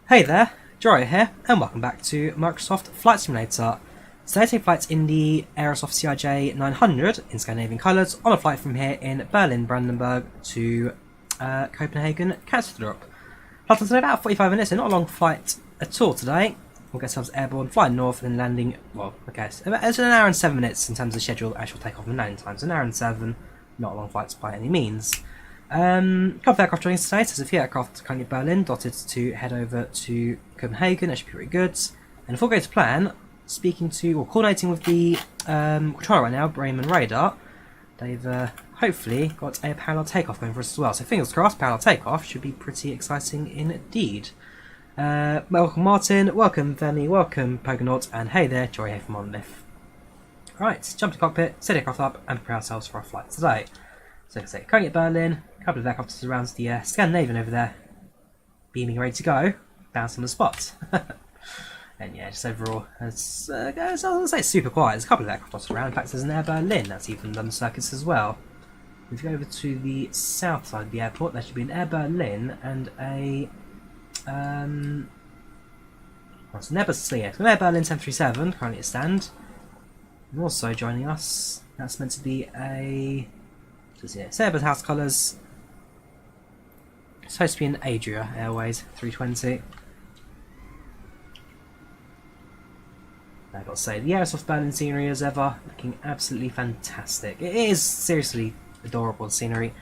Hey there, Drawyah here, and welcome back to Microsoft Flight Simulator. Today I take flights in the Aerosoft CRJ-900 in Scandinavian colours on a flight from here in Berlin Brandenburg to Copenhagen Kastrup. Flight today about 45 minutes, so not a long flight at all today. We'll get ourselves airborne, flying north, and then landing, well, I guess, it's an hour and 7 minutes in terms of schedule, actual takeoff and landing times. An hour and 7, not a long flight by any means. Couple of aircraft joining us today, so there's a few aircraft currently at Berlin, dotted to head over to Copenhagen. That should be pretty good. And if all goes to plan, coordinating with the controller right now, Raymond Radar, they've hopefully got a parallel takeoff going for us as well. So fingers crossed, parallel takeoff should be pretty exciting indeed. Welcome Martin, welcome Femi, welcome Pogonaut, and hey there, Joy here from Monolith. Right, jump to cockpit, set aircraft up, and prepare ourselves for our flight today. So like I say, currently at Berlin, a couple of aircraft around the Scandinavian over there, beaming ready to go, bouncing on the spot. And yeah, just overall, I wouldn't say it's super quiet. There's a couple of aircraft dotted around. In fact, there's an Air Berlin that's even done circuits as well. If you go over to the south side of the airport, there should be an Air Berlin and a it's an Air Berlin 737 currently at stand. And also joining us, that's meant to be a Airbus House Colours. It's supposed to be an Adria Airways 320. I've got to say, the Aerosoft Berlin scenery as ever, looking absolutely fantastic. It is seriously adorable scenery.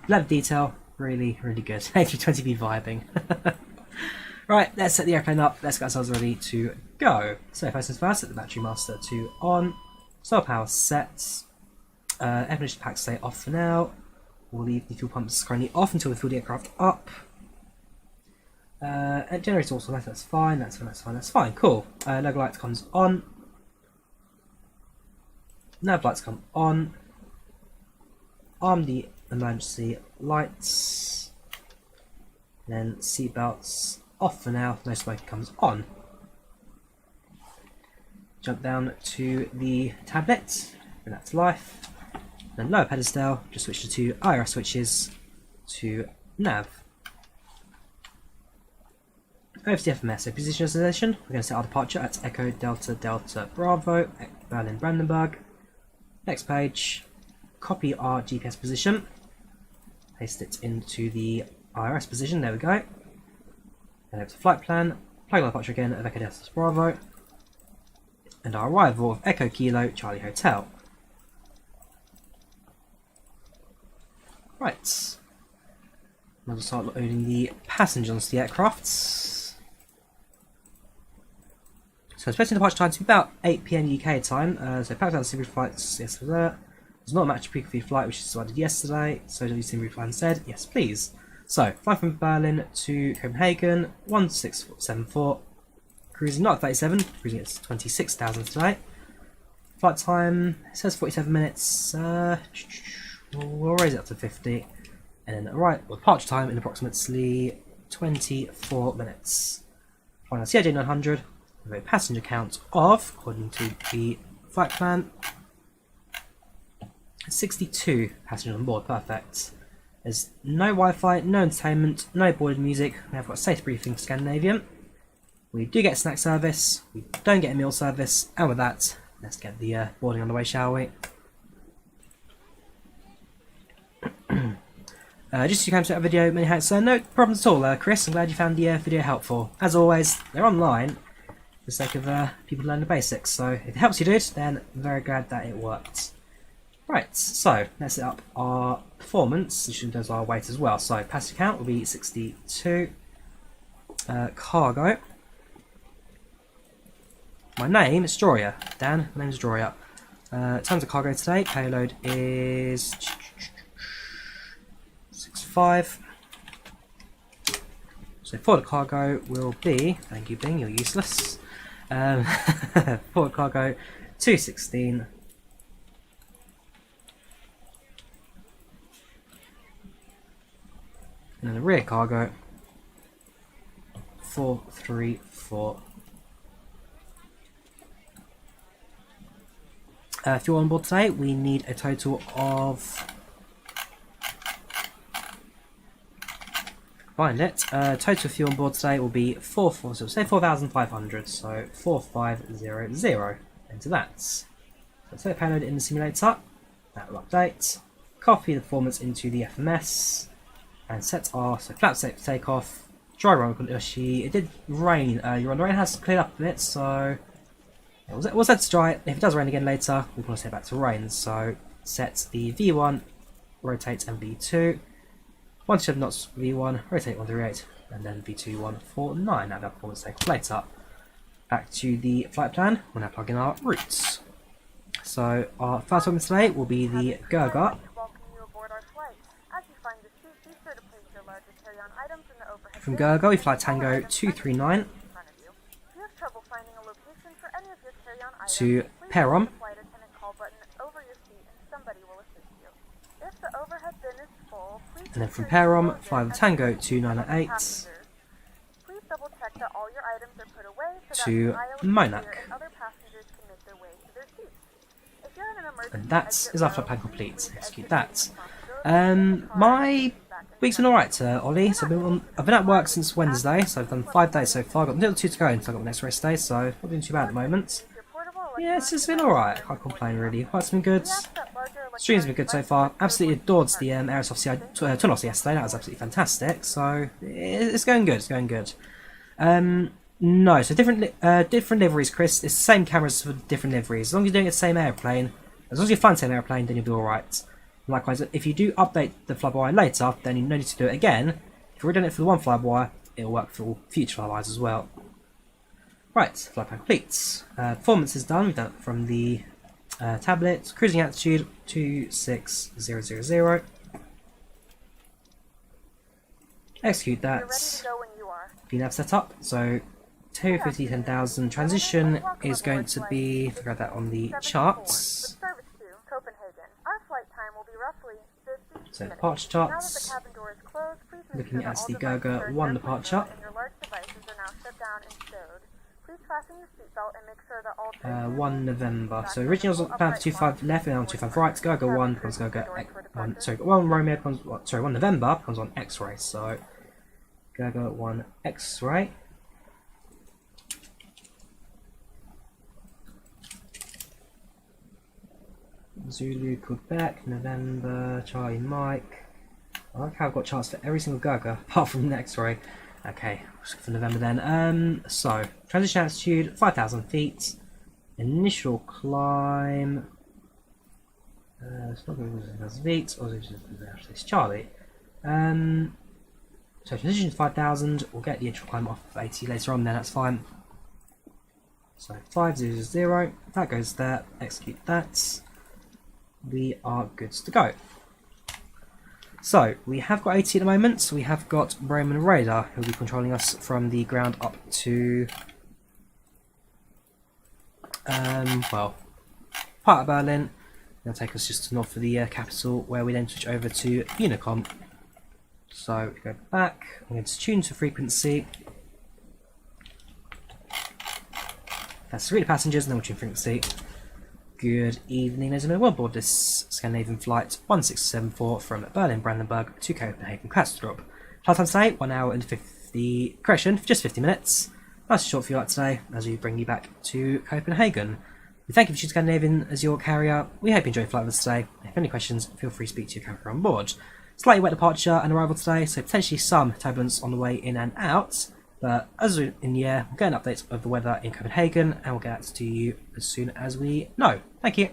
A lot of detail, really, really good. A320 vibing. Right, let's set the airplane up, let's get ourselves ready to go. So first things first, set the battery master to on, solar power set, air conditioning pack stay off for now. We'll leave the fuel pumps currently off until we fill the aircraft up. And generator also left, that's fine, that's fine, cool. Logo lights comes on. Nav lights come on. Arm the emergency lights. Then seat belts off for now, no smoking comes on. Jump down to the tablet, bring that to life. Then lower pedestal, just switch to two IR switches to nav. Over to the FMS, so position selection, we're going to set our departure at Echo Delta Delta Bravo, Berlin Brandenburg. Next page, copy our GPS position, paste it into the IRS position, there we go. Then over to flight plan, plug our departure again at Echo Delta Bravo, and our arrival of Echo Kilo Charlie Hotel. Right, now we'll start loading the passengers onto the aircraft. So expecting departure time to be about 8 PM UK time, so packed out the Simbrief flights, yes for that. There's not a match pre-configured flight which is decided yesterday, so do the Simbrief flight instead, yes please. So, fly from Berlin to Copenhagen, 1674, cruising not at 37, cruising at 26,000 today. Flight time, it says 47 minutes, we'll raise it up to 50, and then departure time in approximately 24 minutes. Flying on CRJ-900, with a passenger count of, according to the flight plan, 62 passengers on board, perfect. There's no Wi-Fi, no entertainment, no boarded music, we have got safe briefing for Scandinavian. We do get a snack service, we don't get a meal service, and with that, let's get the boarding on the way, shall we? Just as you came to that video, many thanks. No problems at all, Chris. I'm glad you found the video helpful. As always, they're online for the sake of people learning the basics. So if it helps you, dude, then I'm very glad that it worked. Right, so let's set up our performance. This does our weight as well. So passenger count will be 62. Cargo. My name is Drawyah. Dan, my name is Drawyah. Tons of cargo today. Payload is 65. So forward cargo will be, thank you Bing, you're useless. Forward cargo 216. And then the rear cargo 434. Fuel on board today, we need a total of Find it. Total fuel on board today will be 4,500, so 4500. Enter that. So set the payload in the simulator. That will update. Copy the performance into the FMS and set our flaps set for takeoff. Dry run. It did rain earlier on. The rain has cleared up a bit, so it was set to dry. If it does rain again later, we can set back to rain. So set the V1, rotate, and V2. 127 knots V1, rotate 138, and then V2 149. Now that performance takeoff later. Back to the flight plan. We'll now plug in our routes. So our first one today will be the Gurga. From Gurga we fly Tango 239 to Perom, and then from Perom fly the Tango 298 to Monac. And that is our flight plan complete. Execute that. My week's been alright, Ollie. So I've been at work since Wednesday, so I've done 5 days so far. I've got until 2 to go until I've got the next rest day, so not doing too bad at the moment. Yeah, it's been alright. I can't complain really. Flight's been good. Stream's been good so far. Absolutely adored the Aerosoft CRJ yesterday. That was absolutely fantastic. So it's going good. It's going good. No, so different liveries, Chris. It's the same cameras for different liveries. As long as you're doing the same airplane, as long as you're flying the same airplane, then you'll be alright. Likewise, if you do update the flyby later, then you no need to do it again. If you've already done it for the one flyby, it'll work for all future flybys as well. Right, flyby complete. Performance is done. We've done it from the tablet. Cruising altitude 26000. Execute that. VNAV setup. So 250 10,000. Transition is going to be. Figure that on the charts. So departure charts. Looking at the Gurga 1 departure. 1 November. So originally I was planned for 25 left and on 25 right. Gurga 1 becomes Gurga 1. Sorry, 1 Romeo becomes 1 November becomes on X-ray. So Gurga 1 X-ray. Zulu, Quebec, November, Charlie, Mike. I like how I've got charts for every single Gurga apart from the X-ray. Okay, for November then. So transition altitude 5,000 feet. Initial climb. It's not going to be 5,000 feet. Or it's Charlie. So transition 5,000. We'll get the initial climb off of 80 later on. Then that's fine. So 500. That goes there. Execute that. We are good to go. So we have got 80 at the moment. So we have got Roman Radar who will be controlling us from the ground up to well, part of Berlin. They'll take us just north of the capital, where we then switch over to Unicom. So we go back. I'm going to tune to frequency. That's 3 passengers, and then we'll tune frequency. Good evening, ladies and gentlemen. We're aboard this Scandinavian flight 1674 from Berlin Brandenburg to Copenhagen Kastrup. Flight time today, 1 hour and 50, correction, just 50 minutes. Nice and short flight today as we bring you back to Copenhagen. We thank you for choosing Scandinavian as your carrier. We hope you enjoyed flight with us today. If you have any questions, feel free to speak to your carrier on board. Slightly wet departure and arrival today, so potentially some turbulence on the way in and out. But as we're in the air, we'll get an update of the weather in Copenhagen, and we'll get that to you as soon as we know. Thank you.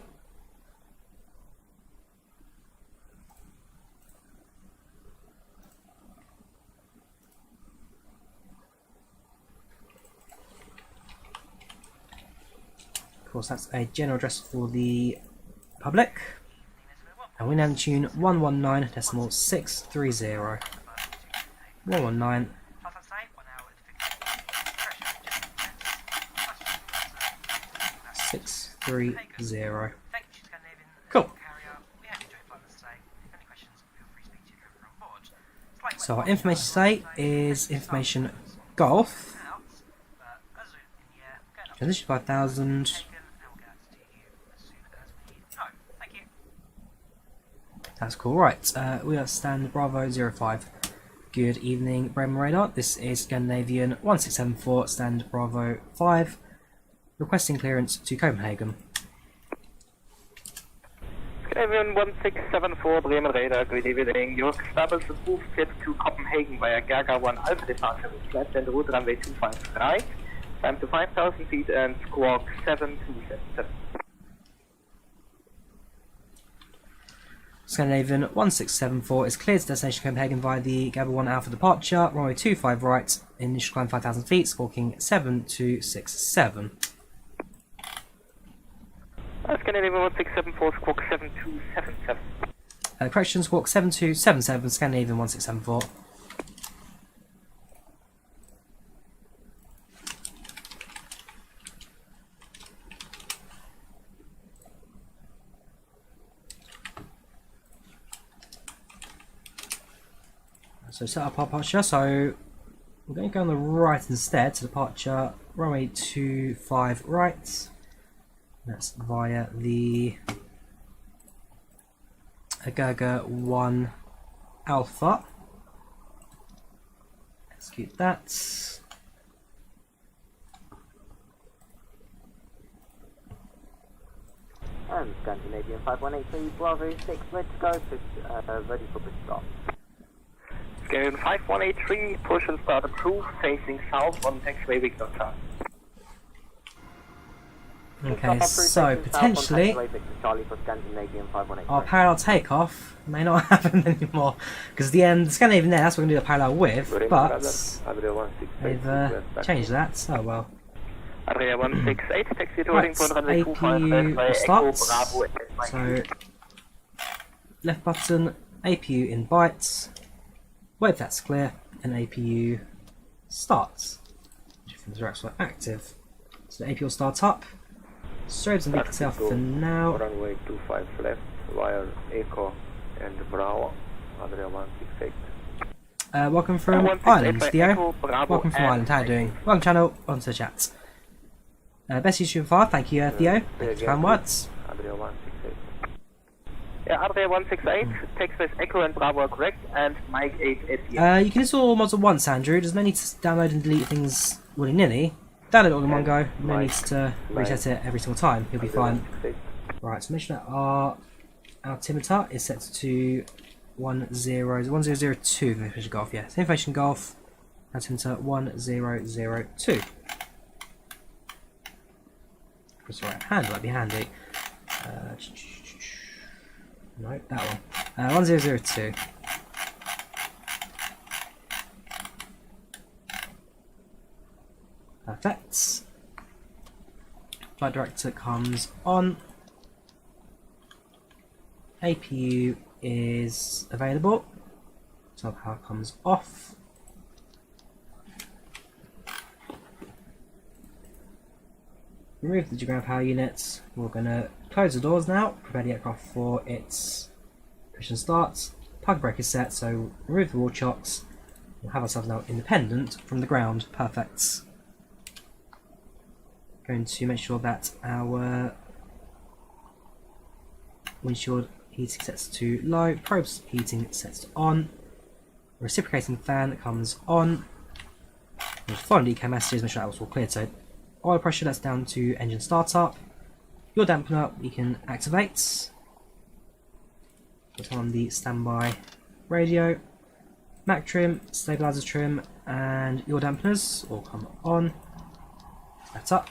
Of course, that's a general address for the public. And we now tune 119.630. 119. 630. Cool. So our information state is information Golf. Transition 5,000. That's cool. Right, we are stand Bravo 05. Good evening, Bremen Radar. This is Scandinavian 1674, stand Bravo 5, requesting clearance to Copenhagen. Scandinavian 1674, Bremen Radar, good evening. Your start is approved set to Copenhagen via Gaga 1 Alpha departure with flight and route runway 25 right, time to 5,000 feet and squawk 7277. Scandinavian 1674 is cleared to destination Copenhagen via the Gabba 1 Alpha departure, runway 25 right, initial climb 5,000 feet, squawking 7267. Scandinavian 1674, squawk 7277. Correction, squawk 7277, Scandinavian 1674. So set up our departure, so we're going to go on the right instead to departure, runway 25 right. That's via the Gaga 1 Alpha. Execute that. And Scandinavian 5183, Bravo 6, let's go, ready for push start. Scandinavian 5183, push and start approved, facing south on taxiway Victor Charlie. Okay, so potentially our parallel takeoff may not happen anymore because the end Scandinavian there, that's what we're going to do a parallel with, but they've changed that. Oh well. Adria 168, taxi to Right, point runway 25 APU starts. So left button, APU in bytes. Wait, that's clear, and APU starts. Different are active. So the APU will start up. Strobes and Victor off for now. Runway 25 left via Echo and Bravo, Adria 168. Welcome from Ireland, Theo. Welcome from Ireland, how are you doing? Welcome channel, on to the chat. Best YouTube far, thank you Theo. Thank you for kind words. Adria 168. Yeah, Adria 168, Texas Echo and Bravo are correct, and Mike 8 at the You can install mods at once, Andrew. There's no need to download and delete things willy-nilly. Download it all in one go, no need to reset it every single time, you'll be fine. Right, so make sure that our altimeter is set to 1002 information golf, yeah. So information golf, altimeter 1002. Press the right hand, that'd be handy. No, that one. 1002. Perfect. Flight director comes on. APU is available. So power comes off. Remove the ground power units. We're going to close the doors now. Prepare the aircraft for its push and start. Parking brake is set, so remove the wall chocks. We'll have ourselves now independent from the ground. Perfect. Going to make sure that our windshield heating sets to low, probes heating sets to on, reciprocating fan comes on, and following DK messages, make sure that was all cleared. So oil pressure, that's down to engine startup. Your dampener we can activate. Put on the standby radio. Mac trim, stabilizer trim, and your dampeners all come on. That's up.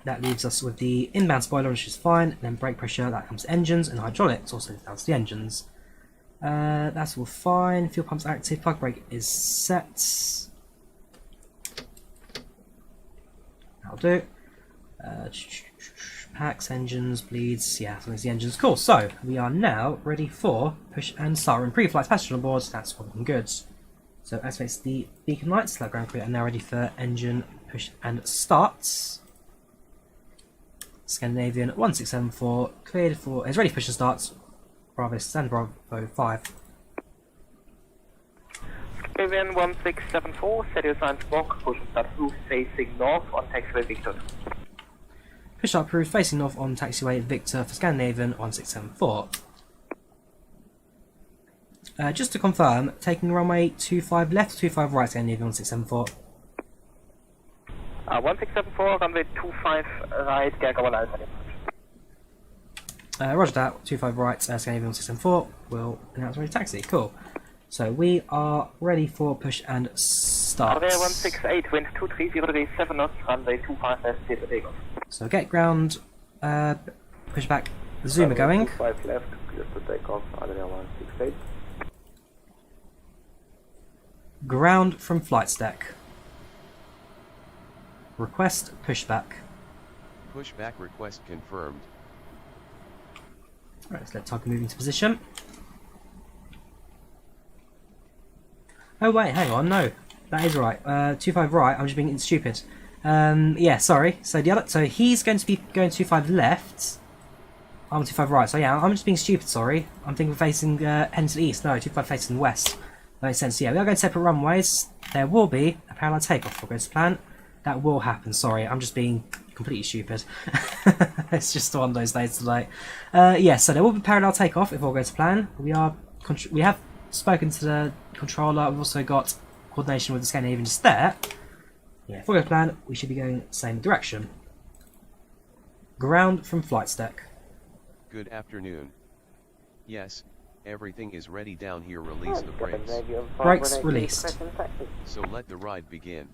That leaves us with the inbound spoiler, which is fine, and then brake pressure, that comes to engines, and hydraulics also down to the engines. That's all fine, fuel pump's active, plug brake is set. That'll do. Packs, engines, bleeds, yeah, as long as the engine's cool. So, we are now ready for push and start. We're in pre-flight, passenger on board, that's all looking good. So, activates the beacon lights, that ground crew are now ready for engine push and starts. Scandinavian 1674 cleared for, is ready for push and starts. Bravo, stand Bravo 5. Scandinavian 1674, set your sign smoke, push and start roof facing north on taxiway Victor. Push start approved, facing north on taxiway Victor for Scandinavian 1674. Just to confirm, taking runway 25 left, 25 right, Scandinavian 1674. 1674, runway 25 right, Gerga 1 Alpha. Roger that, 25 right, Scandinavian 1674 will announce ready taxi. Cool. So we are ready for push and start. Area 168, wind 230 degrees 7 knots, runway 25 left, clear for takeoff. So get ground, pushback, zoomer going. 5 left, clear to takeoff, area 168. Ground from flight deck. Request pushback. Pushback request confirmed. Right, let's let target move into position. Oh wait, hang on, no, that is right. 25 right. I'm just being stupid. Yeah, sorry. So he's going to be going 25 left. I'm 25 right. So yeah, I'm just being stupid. Sorry. I'm thinking facing heading to the east. No, 25 facing west. That makes sense. Yeah, we are going separate runways. There will be a parallel takeoff according to plan. That will happen. Sorry, I'm just being completely stupid. It's just one of those days today. Yeah, so there will be parallel takeoff if all goes to plan. We have spoken to the controller. We've also got coordination with the Scandinavian just there. Yeah, if all goes to plan, we should be going the same direction. Ground from flight deck. Good afternoon. Yes, everything is ready down here. Release the brakes. Brakes released. So let the ride begin.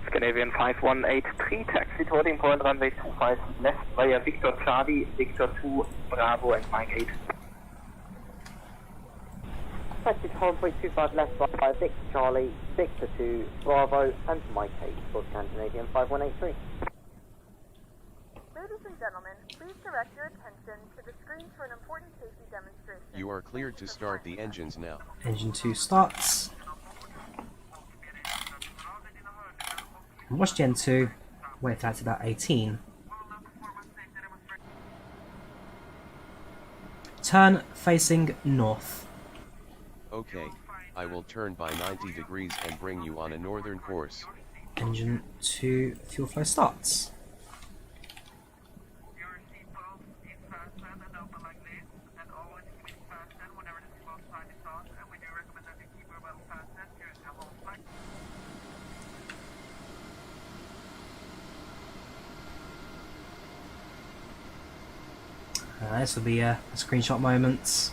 Scandinavian 5183, taxi to holding point, runway 25 left via Victor Charlie, Victor 2, Bravo and Mike 8. Taxi to hold point 25 left via Victor Charlie, Victor 2, Bravo and Mike 8 for Scandinavian 5183. Ladies and gentlemen, please direct your attention to the screen for an important safety demonstration. You are cleared to start the engines now. Engine 2 starts. Watch Gen 2. Wait, that's about 18. Turn facing north. Okay, I will turn by 90 degrees and bring you on a northern course. Engine 2 fuel flow starts. This will be a screenshot moment.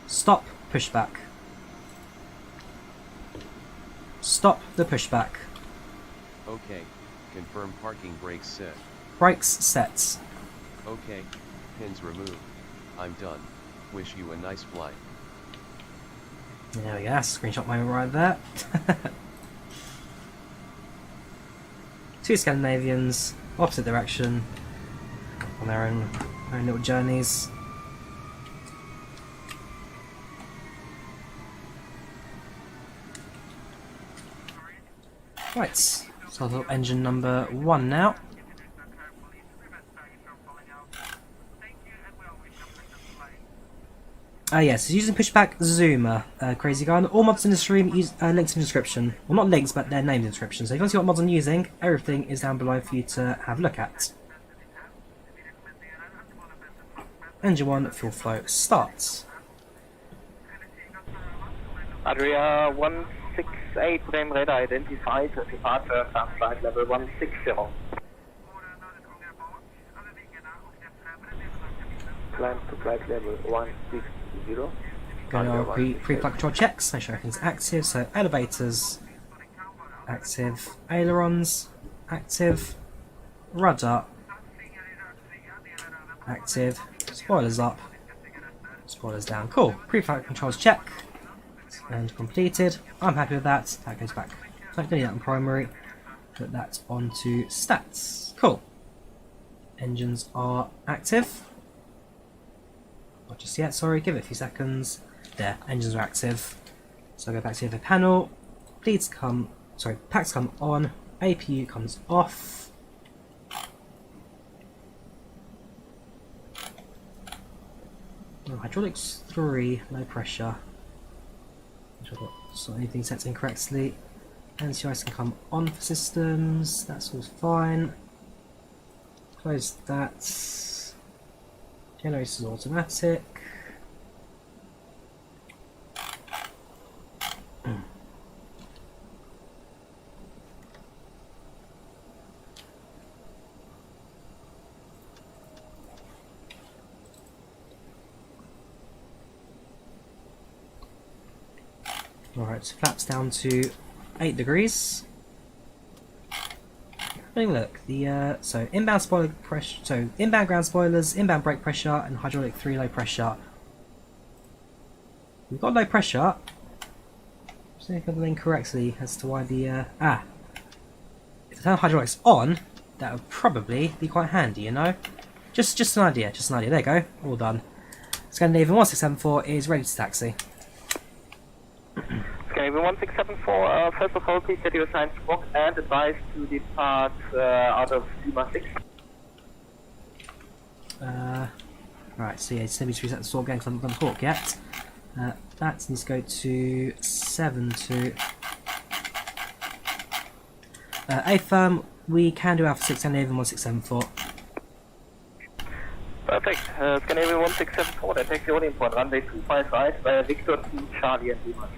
Stop pushback. Stop the pushback. Okay, confirm parking brakes set. Brakes set. Okay, pins removed. I'm done. Wish you a nice flight. There we go, that's a screenshot moment right there. Two Scandinavians, opposite direction, on their own little journeys. Right, so engine number 1 now. Yes, using pushback zoomer, crazy guy. All mods in the stream use links in the description. Well, not links, but their names in the description. So if you want to see what mods I'm using, everything is down below for you to have a look at. Engine 1 fuel flow starts. Area 168, frame radar identified, departure from flight level 160. Climb to flight level 160. Going to our pre-flight control checks, make sure everything's active. So elevators, active. Ailerons, active. Rudder, active. Spoilers up. Spoilers down. Cool. Pre-flight controls check. And completed. I'm happy with that. That goes back. So I can do that in primary. Put that onto stats. Cool. Engines are active. Not just yet, sorry, give it a few seconds. There, engines are active. So I'll go back to the other panel. PACX come on, APU comes off. Oh, hydraulics 3, low pressure. So anything set incorrectly. NCIs can come on for systems, that's all fine. Close that. Generator is automatic. Alright, so flaps down to 8 degrees. Having a look, so inbound spoiler pressure, so inbound ground spoilers, inbound brake pressure, and hydraulic 3 low pressure. We've got low pressure. Just thinking incorrectly as to why the if the turn hydraulics on, that would probably be quite handy, you know. Just an idea, There you go, all done. Scandinavian 1674 is ready to taxi. Scandinavian 1674, first of all, please set your assigned squawk and advise to depart out of Lima 6. Right, so yeah, just need to reset the store again because I haven't done the hawk yet. That needs to go to 7-2. A firm, we can do Alpha 6 Scandinavian 1674. Perfect. Scandinavian 1674, then take the order import runway 25 right via Victor to Charlie and Lima 6.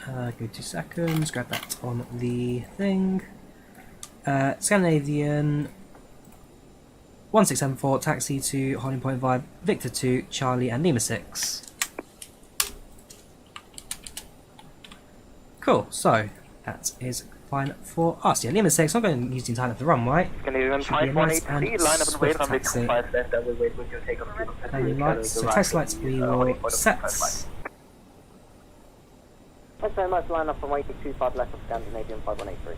Give me 2 seconds, grab that on the thing. Scandinavian 1674, taxi to holding point via Victor 2, Charlie and Lima 6. Cool, so that is fine for us. Yeah, Lima 6, I'm going to use the entire of the runway. Scandinavian 5183, line up and wait runway 25 left, and we'll wait with your takeoff. Lights, so taxi lights we will set. Thanks very much, line up and wait 25 left of Scandinavian 5183.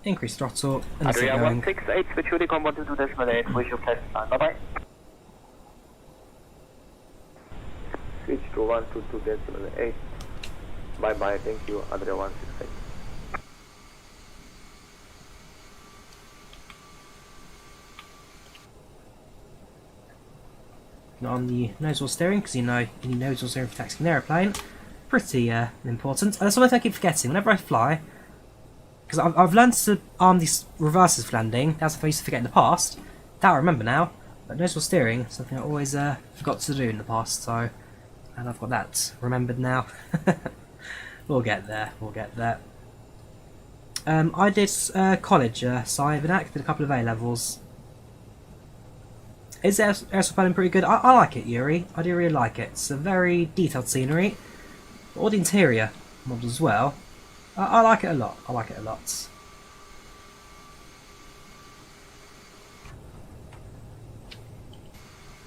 Increase throttle, and let's get Adria going. 168, switch Unicom 122.8, wish you pleasant time, bye bye. Switch to 122.8. Bye bye, thank you, Adria 168. On the nose wheel steering, because you know you need nose wheel steering for taxiing an aeroplane. Pretty important. That's one thing I keep forgetting. Whenever I fly, because I've learned to arm these reverses for landing. That's what I used to forget in the past. That I remember now. But nose wheel steering, something I always forgot to do in the past. So, and I've got that remembered now. We'll get there. I did college, so I've did a couple of A levels. Is Aerosoft Berlin pretty good? I like it, Yuri. I do really like it. It's a very detailed scenery. All the interior models as well. I like it a lot.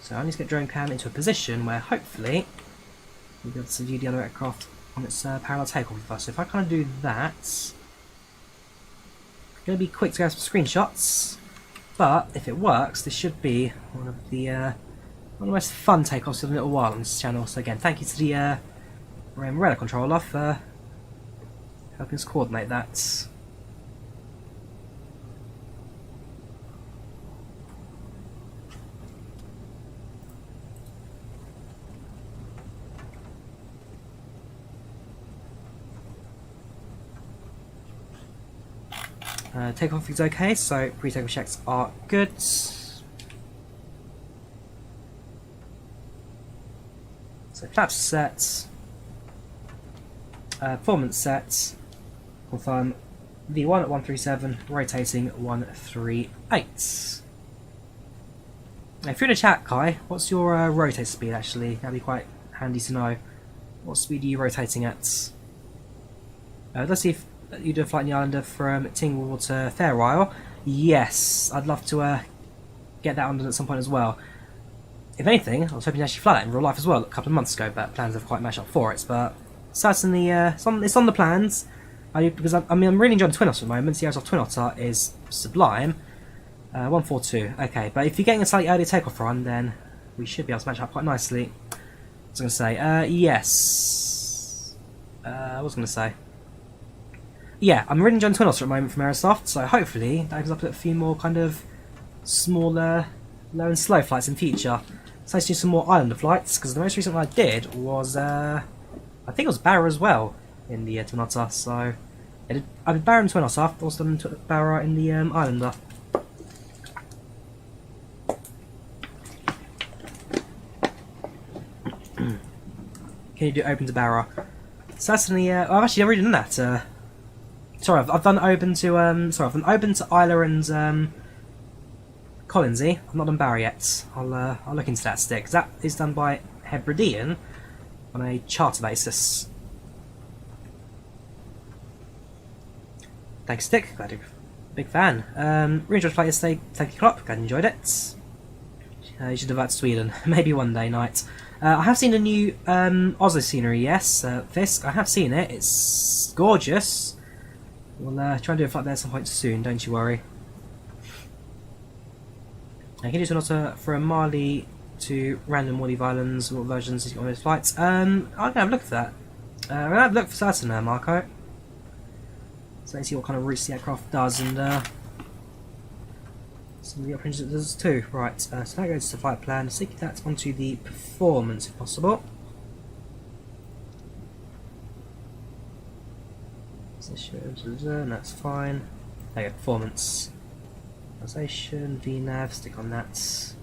So I need to get drone cam into a position where hopefully we'll be able to view the other aircraft on its parallel takeoff with us. So if I kind of do that, it's going to be quick to grab some screenshots. But if it works, this should be one of the most fun takeoffs in a little while on this channel. So again, thank you to the radar controller for helping us coordinate that. Takeoff is okay, so pre-takeoff checks are good. So flaps set, performance set, confirm V1 at 137, rotating 138. Now if you're in the chat, Kai, what's your rotate speed actually? That'd be quite handy to know. What speed are you rotating at? Let's see if you do a flight in the Islander from Tingwall to Fair Isle. Yes, I'd love to get that on at some point as well. If anything, I was hoping to actually fly that in real life as well a couple of months ago, but plans have quite matched up for it. But certainly, it's on the plans. Because I'm really enjoying the Twin Otter at the moment. The Aerosoft Twin Otter is sublime. 142. Okay, but if you're getting a slightly earlier takeoff run, then we should be able to match up quite nicely. I was going to say, yes. I was going to say. Yeah, I'm really enjoying Twin Otter at the moment from Aerosoft, so hopefully that gives up a few more kind of smaller low and slow flights in future. So let's do some more Islander flights, because the most recent one I did was, I think it was Barra as well, in the Twin Otter, so I did Barra in Twin Otter, also done Barra in the Islander. Can you do open to Barra? Certainly, I've actually already done that. Sorry, I've done open to I've done open to Isla and Collinsy. I've not done Barra yet. I'll look into that stick. That is done by Hebridean on a charter basis. Thanks, Stick. Glad you're a big fan. Really enjoyed playing yesterday. Takeoff. Glad you enjoyed it. You should divert to Sweden. Maybe one day night. I have seen a new Oslo scenery, yes, Fisk. I have seen it. It's gorgeous. We'll try and do a flight there at some point soon, don't you worry. I can do some also from Mali to random Maldive Islands. What versions is on those flights? I'm going to have a look for that. I'm going to have a look for certain there, Marco. So let's see what kind of routes the aircraft does and some of the options it does too. Right, so that goes to flight plan. Let's take that onto the performance if possible. That's fine. There you go, performance. Organization, VNAV, stick on that.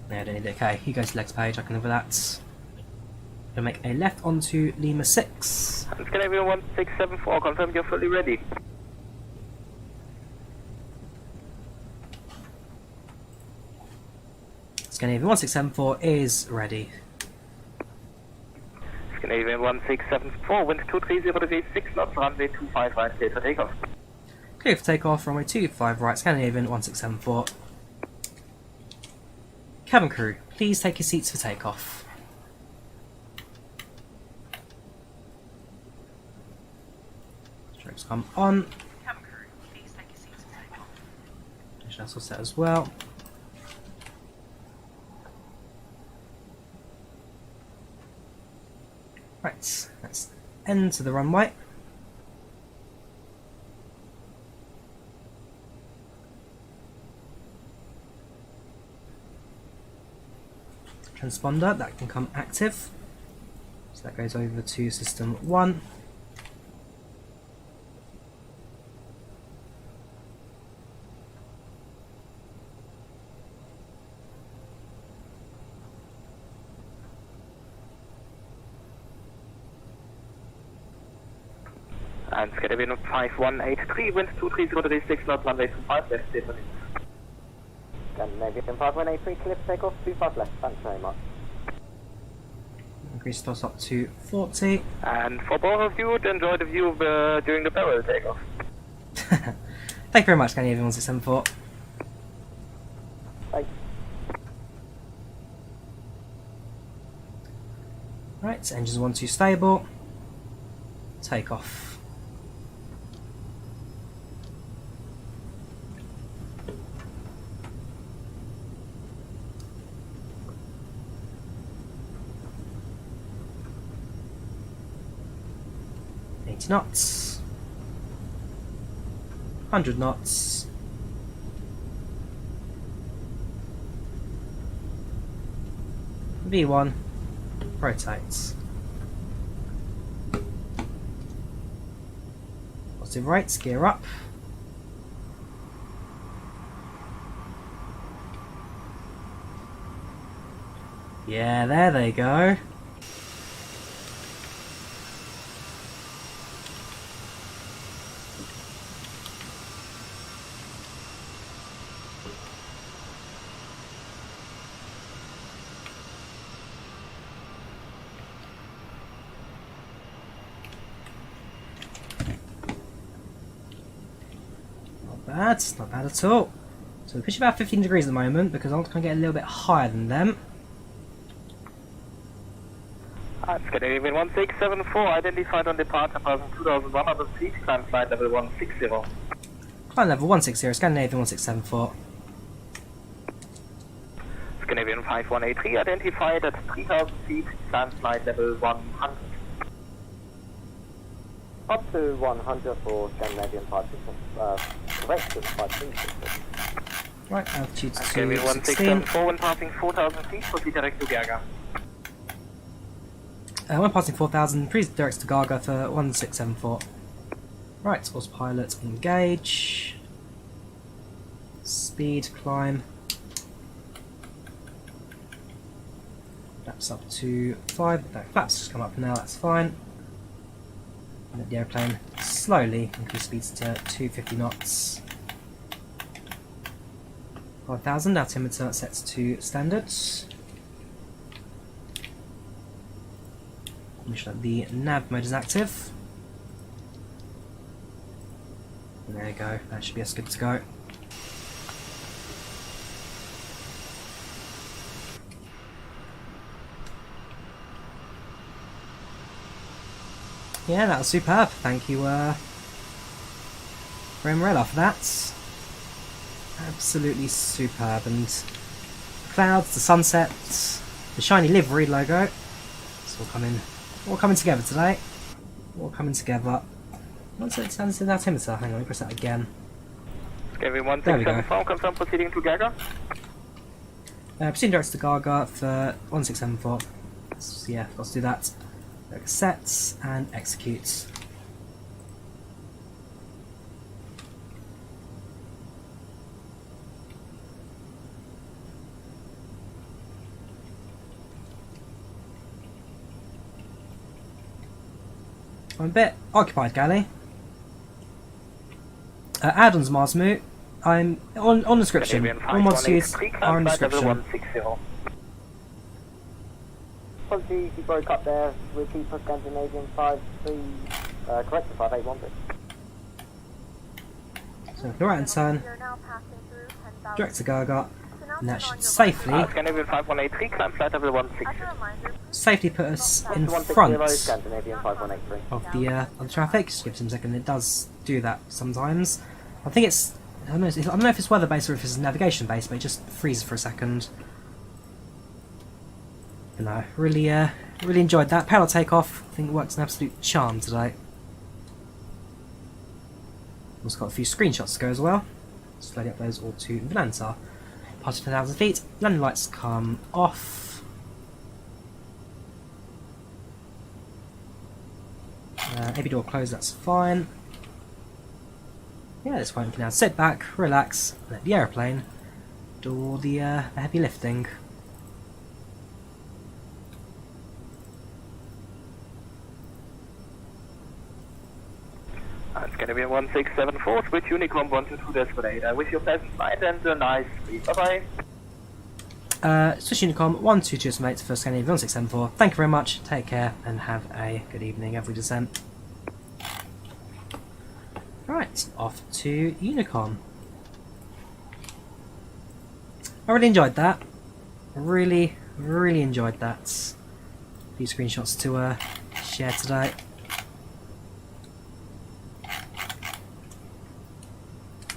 No, I don't need it. Okay, you go to legs page, I can live with that. Gonna make a left onto Lima 6. Scandinavian 1674, confirm you're fully ready. Scandinavian 1674 is ready. Scandinavian 1674, wind 230 degrees 6 knots, runway 25 right, clear for takeoff. Clear for takeoff, runway 25 right, Scandinavian 1674. Cabin crew, please take your seats for takeoff. Strokes come on. Cabin crew, please take your seats for takeoff. That's all set as well. Right, let's enter the runway. Transponder, that can come active. So that goes over to system 1. And Scandinavian 5183, wind 230 degrees 6 knots, runway 25 left, clear for takeoff. Scandinavian 5183, clear for takeoff, 25 left, thanks very much. Increase toss up to 40. And for both of you, enjoy the view during the barrel takeoff. Thank you very much, Scandinavian 1674. Bye. Right, engines 1, 2 stable. Take off. Knots, 100 knots, V1 rotates, positive rates, gear up, yeah, there they go. Not bad at all. So we push about 15 degrees at the moment because I'm going to get a little bit higher than them. Scandinavian 1674, identified on departure passing 2100 feet, climb flight level 160. Climb level 160, Scandinavian 1674. Scandinavian 5183, identified at 3000 feet, climb flight level 100. Up to 100 for Scandinavian 564, correct, 536. Right, altitude That's to going to be 16. 1674 when passing 4,000 feet, proceed direct to Gaga. When passing 4,000, please direct to Gaga for 1674. Right, autopilot engage. Speed climb. Flaps up to 5. No, flaps just come up now, that's fine. Let the airplane slowly increase speeds to 250 knots. 5,000, altimeter sets to standards. Make sure that the nav mode is active. And there you go, that should be us good to go. Yeah, that was superb. Thank you, Remrella, for that. Absolutely superb. And the clouds, the sunset, the shiny livery logo. It's all coming together today. All coming together. Once it turns to that altimeter, hang on, let me press that again. Scaling There we go. 1674, confirm proceeding to Gaga. Proceeding direct to Gaga for 1674. So yeah, let's do that. Sets and execute. I'm a bit occupied, Galley. Add-ons Marsmoot. I'm on description. All mods used are in description. 160. Apologies, you broke up there. Repeat for Scandinavian 53, correct, 5816. So go right and turn, We are now passing through 10,000. direct to Gaga, and that should On your safely, Scandinavian 5183, climb flight level 160. As a reminder, safely put us in 160, front Scandinavian 5183. of the traffic. Just give it a second. It does do that sometimes. I think it's I don't know if it's weather based or if it's navigation based, but it just freezes for a second. But no, really enjoyed that. Parallel takeoff, I think it works an absolute charm today. Also got a few screenshots to go as well. Just loading up those all to Volanta. Past 10,000 feet, landing lights come off. AB door closed, that's fine. Yeah, at this point we can now sit back, relax, let the aeroplane do all the heavy lifting. It's going to be a 1674, switch Unicom 122 desperate. I wish you a pleasant flight and a nice sleep. Bye bye. Switch Unicom 122 estimates for Scandinavian 1674. Thank you very much, take care, and have a good evening, every descent. Right, off to Unicom. I really enjoyed that. Really enjoyed that. A few screenshots to share today.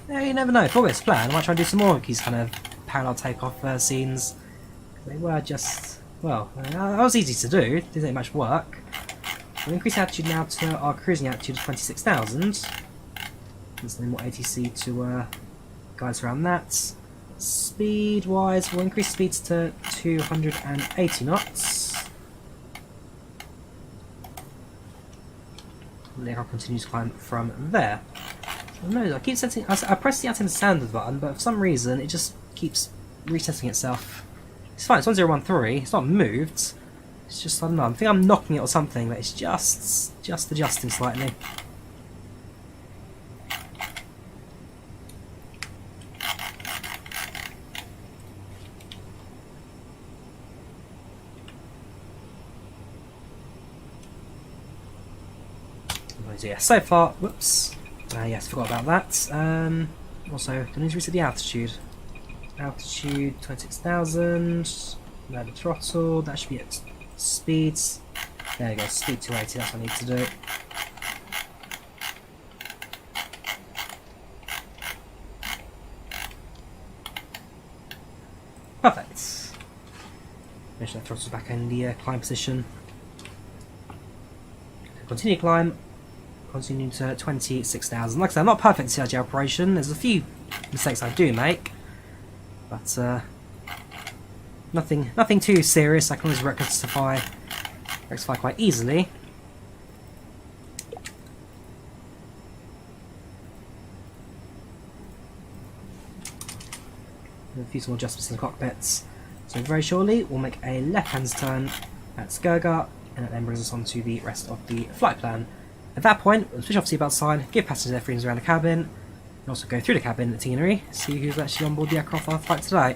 Yeah, you never know. For this plan, I might try and do some more of these kind of parallel takeoff scenes. They were just, well, that was easy to do. Didn't take much work. We'll increase altitude now to our cruising altitude of 26,000. There's no more ATC to guide us around that. Speed-wise, we'll increase speeds to 280 knots. And then I'll continue to climb from there. No, I keep setting. I press the altimeter standard button, but for some reason it just keeps resetting itself. It's fine. It's 1013. It's not moved. It's just I don't know. I think I'm knocking it or something, but it's just adjusting slightly. So yeah, so far, whoops. Yes, forgot about that. Also, I need to reset the altitude. Altitude 26,000. Load the throttle. That should be at speeds. There you go. Speed 280. That's what I need to do. Perfect. Make sure that throttle's back in the climb position. Continue climb. Continue to 26,000. Like I said, I'm not perfect at CRJ operation. There's a few mistakes I do make. but nothing too serious. I can always rectify quite easily. A few small adjustments in the cockpits. So very shortly we'll make a left-hand turn at Skirga, and that then brings us on to the rest of the flight plan. At that point, we'll switch off seatbelt sign, give passengers their freedoms around the cabin, and also go through the cabin itinerary, see who's actually on board the aircraft on our flight today.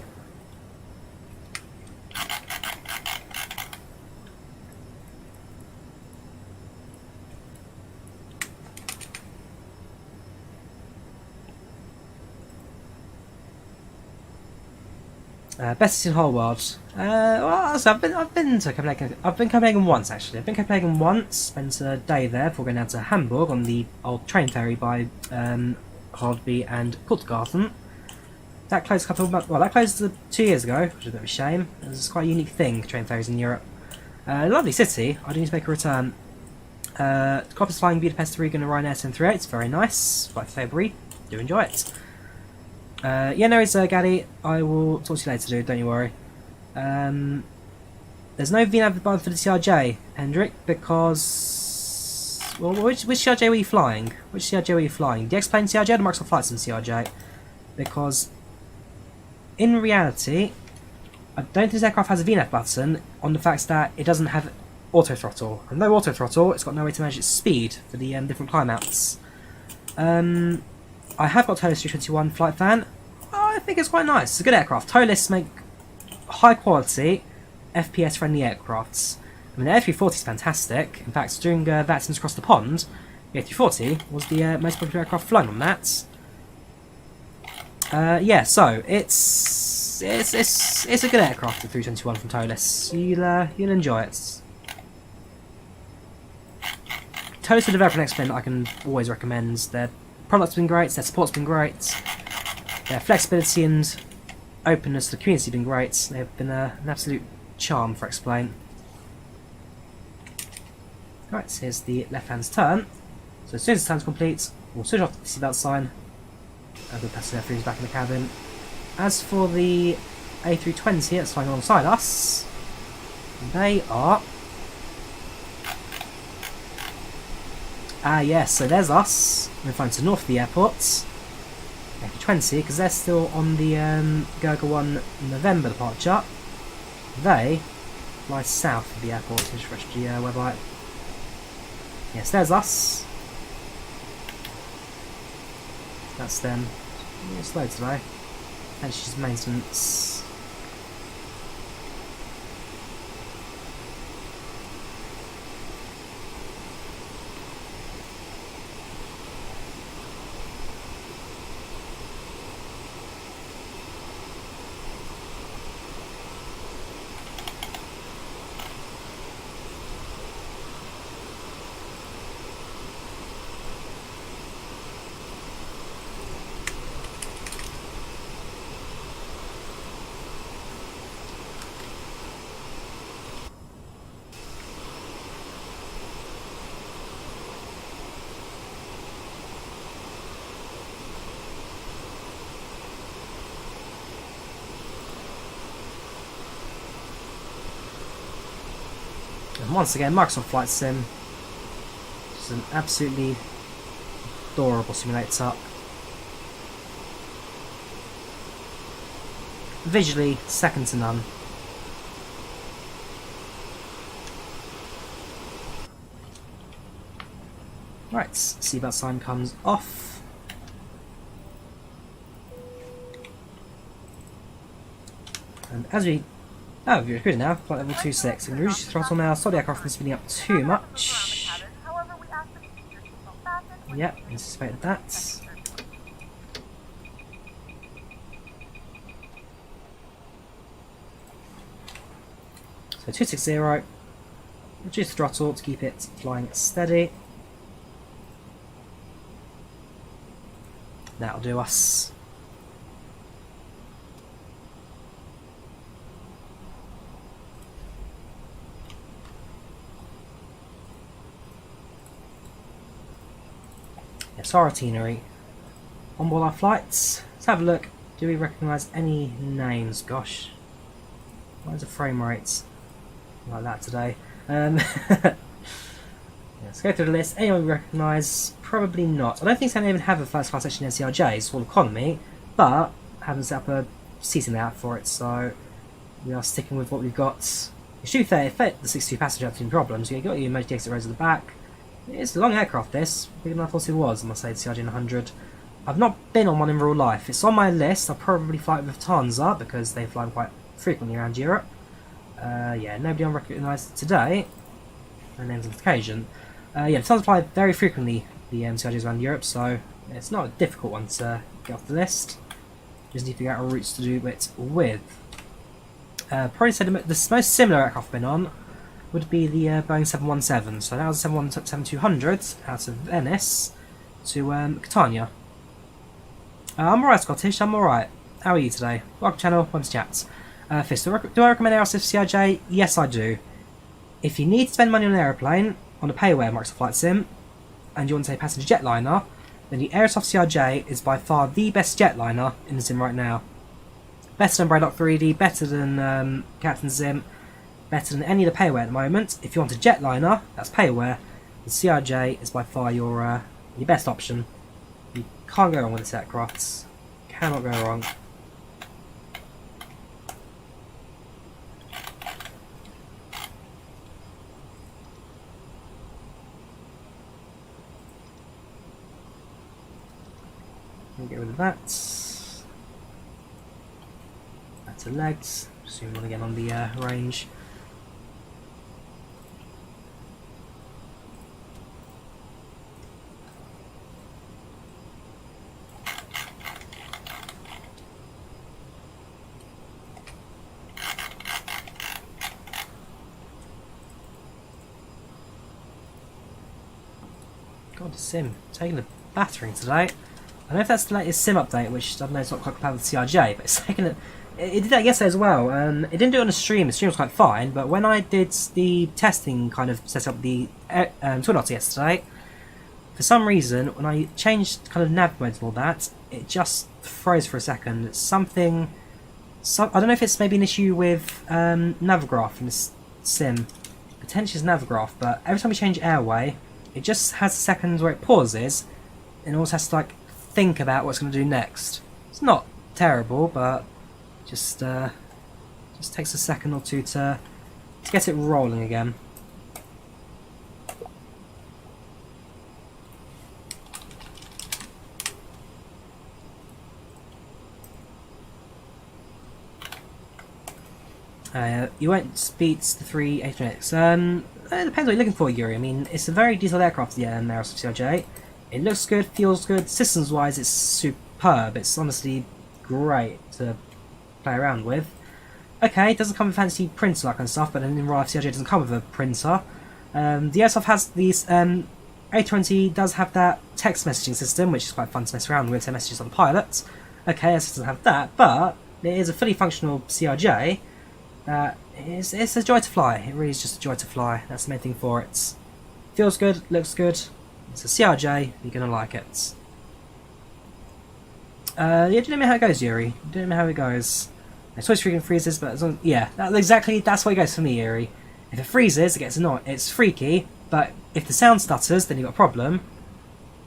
Best city in the whole world. Well, so I've been to Copenhagen. I've been to Copenhagen once actually. I've been to Copenhagen once. Spent a day there before going down to Hamburg on the old train ferry by Hodby and Puttgarten. That closed that closed 2 years ago, which is a bit of a shame. It's quite a unique thing, train ferries in Europe. Lovely city. I do need to make a return. Copper's flying Budapest to Riga and Ryanair 738. It's very nice. Flight February. Do enjoy it. Yeah, no worries, Gaddy. I will talk to you later, dude. Don't you worry. There's no VNAV button for the CRJ, Hendrik, because... Well, which CRJ were you flying? Which CRJ were you flying? The X-Plane CRJ or the Microsoft Flight Sim CRJ? Because, in reality, I don't think this aircraft has a VNAV button on the fact that it doesn't have auto throttle. And no auto throttle, it's got no way to manage its speed for the different climb outs. I have got TOLIS 321 Flight Fan. I think it's quite nice. It's a good aircraft. TOLIS make high quality, FPS friendly aircrafts. I mean, the A340 is fantastic. In fact, during vaccines across the pond, the A340 was the most popular aircraft flown on that. Yeah, so it's a good aircraft, the 321 from TOLIS. You'll enjoy it. TOLIS are developing an X-Plane that I can always recommend. Their product's been great, their support's been great, their flexibility and openness to the community have been great. They've been an absolute charm for X-Plane. Right, so here's the left-hand turn. So as soon as the turn's complete, we'll switch off the seatbelt sign and we'll pass their freedoms back in the cabin. As for the A320 that's flying alongside us, they are... yes, so there's us. We're flying to the north of the airport. A320, because they're still on the Gerga 1 November departure. They fly south of the airport to refresh the website. Yes, there's us. That's them. It's slow today. That's just maintenance. And once again, Microsoft Flight Sim. It's an absolutely adorable simulator. Visually, second to none. Right, seatbelt sign comes off. And as we... Oh, we're good now. Flight level 26. And reduce the throttle now. Stop the aircraft from spinning up too much. Yep, anticipated that. So 260. Reduce the throttle to keep it flying steady. That'll do us. Yes, our itinerary. On board our flights. Let's have a look Do we recognise any names? Gosh. Why is the frame rate like that today? Let's go through the list. Anyone we recognise? Probably not. I don't think it's going to even have a first class section in CRJ. It's all economy, but I haven't set up a seating layout for it, so we are sticking with what we've got. It should fit the 62 passenger without any problems. You've got your emergency exit rows at the back. It's a long aircraft, this. Bigger than I thought it was, I must say, the CRJ-900. I've not been on one in real life. It's on my list. I'll probably fly it with Lufthansa because they fly quite frequently around Europe. Yeah, nobody unrecognised today. No names on occasion. Yeah, Lufthansa fly very frequently the CRJs around Europe, so it's not a difficult one to get off the list. Just need to figure out routes to do it with. Probably said the most similar aircraft I've been on would be the Boeing 717. So that was the 717-200 out of Venice to Catania. I'm alright, Scottish, I'm alright. How are you today? Welcome to the channel, welcome to chat. Fist, do I recommend Aerosoft CRJ? Yes, I do. If you need to spend money on an aeroplane, on a payware Microsoft Flight Sim, and you want to take a passenger jetliner, then the Aerosoft CRJ is by far the best jetliner in the sim right now. Better than Braddock 3D, better than Captain Sim, better than any of the payware at the moment. If you want a jetliner, that's payware, the CRJ is by far your best option. You can't go wrong with this aircraft. Cannot go wrong. Get rid of that. Back to legs. Assume we want to get on the range. God, the sim taking a battering today. I don't know if that's the latest sim update, which I don't know, it's not quite compatible with CRJ, but it's taking it did that yesterday as well. It didn't do it on the stream was quite fine, but when I did the testing, kind of set up the Twin Otter yesterday, for some reason, when I changed kind of nav modes and all that, it just froze for a second. I don't know if it's maybe an issue with Navigraph in this sim. Potentially it's Navigraph, but every time we change airway, it just has seconds where it pauses, and also has to like think about what it's going to do next. It's not terrible, but just takes a second or two to get it rolling again. You won't beat the 380X. It depends what you're looking for, Yuri. I mean, it's a very detailed aircraft, the Aerosoft CRJ. It looks good, feels good. Systems-wise, it's superb. It's honestly great to play around with. Okay, it doesn't come with fancy printer, that kind of stuff, but in real life, CRJ doesn't come with a printer. The Aerosoft has these. A20 does have that text messaging system, which is quite fun to mess around with. So messages on the pilot. Okay, it doesn't have that, but it is a fully functional CRJ. It's a joy to fly. It really is just a joy to fly. That's the main thing for it. Feels good, looks good. It's a CRJ. You're gonna like it. Yeah, do you know how it goes, Yuri? Do you know how it goes? It's always freaking freezes, but as long, yeah, that's what it goes for me, Yuri. If it freezes, it gets annoying. It's freaky, but if the sound stutters, then you've got a problem.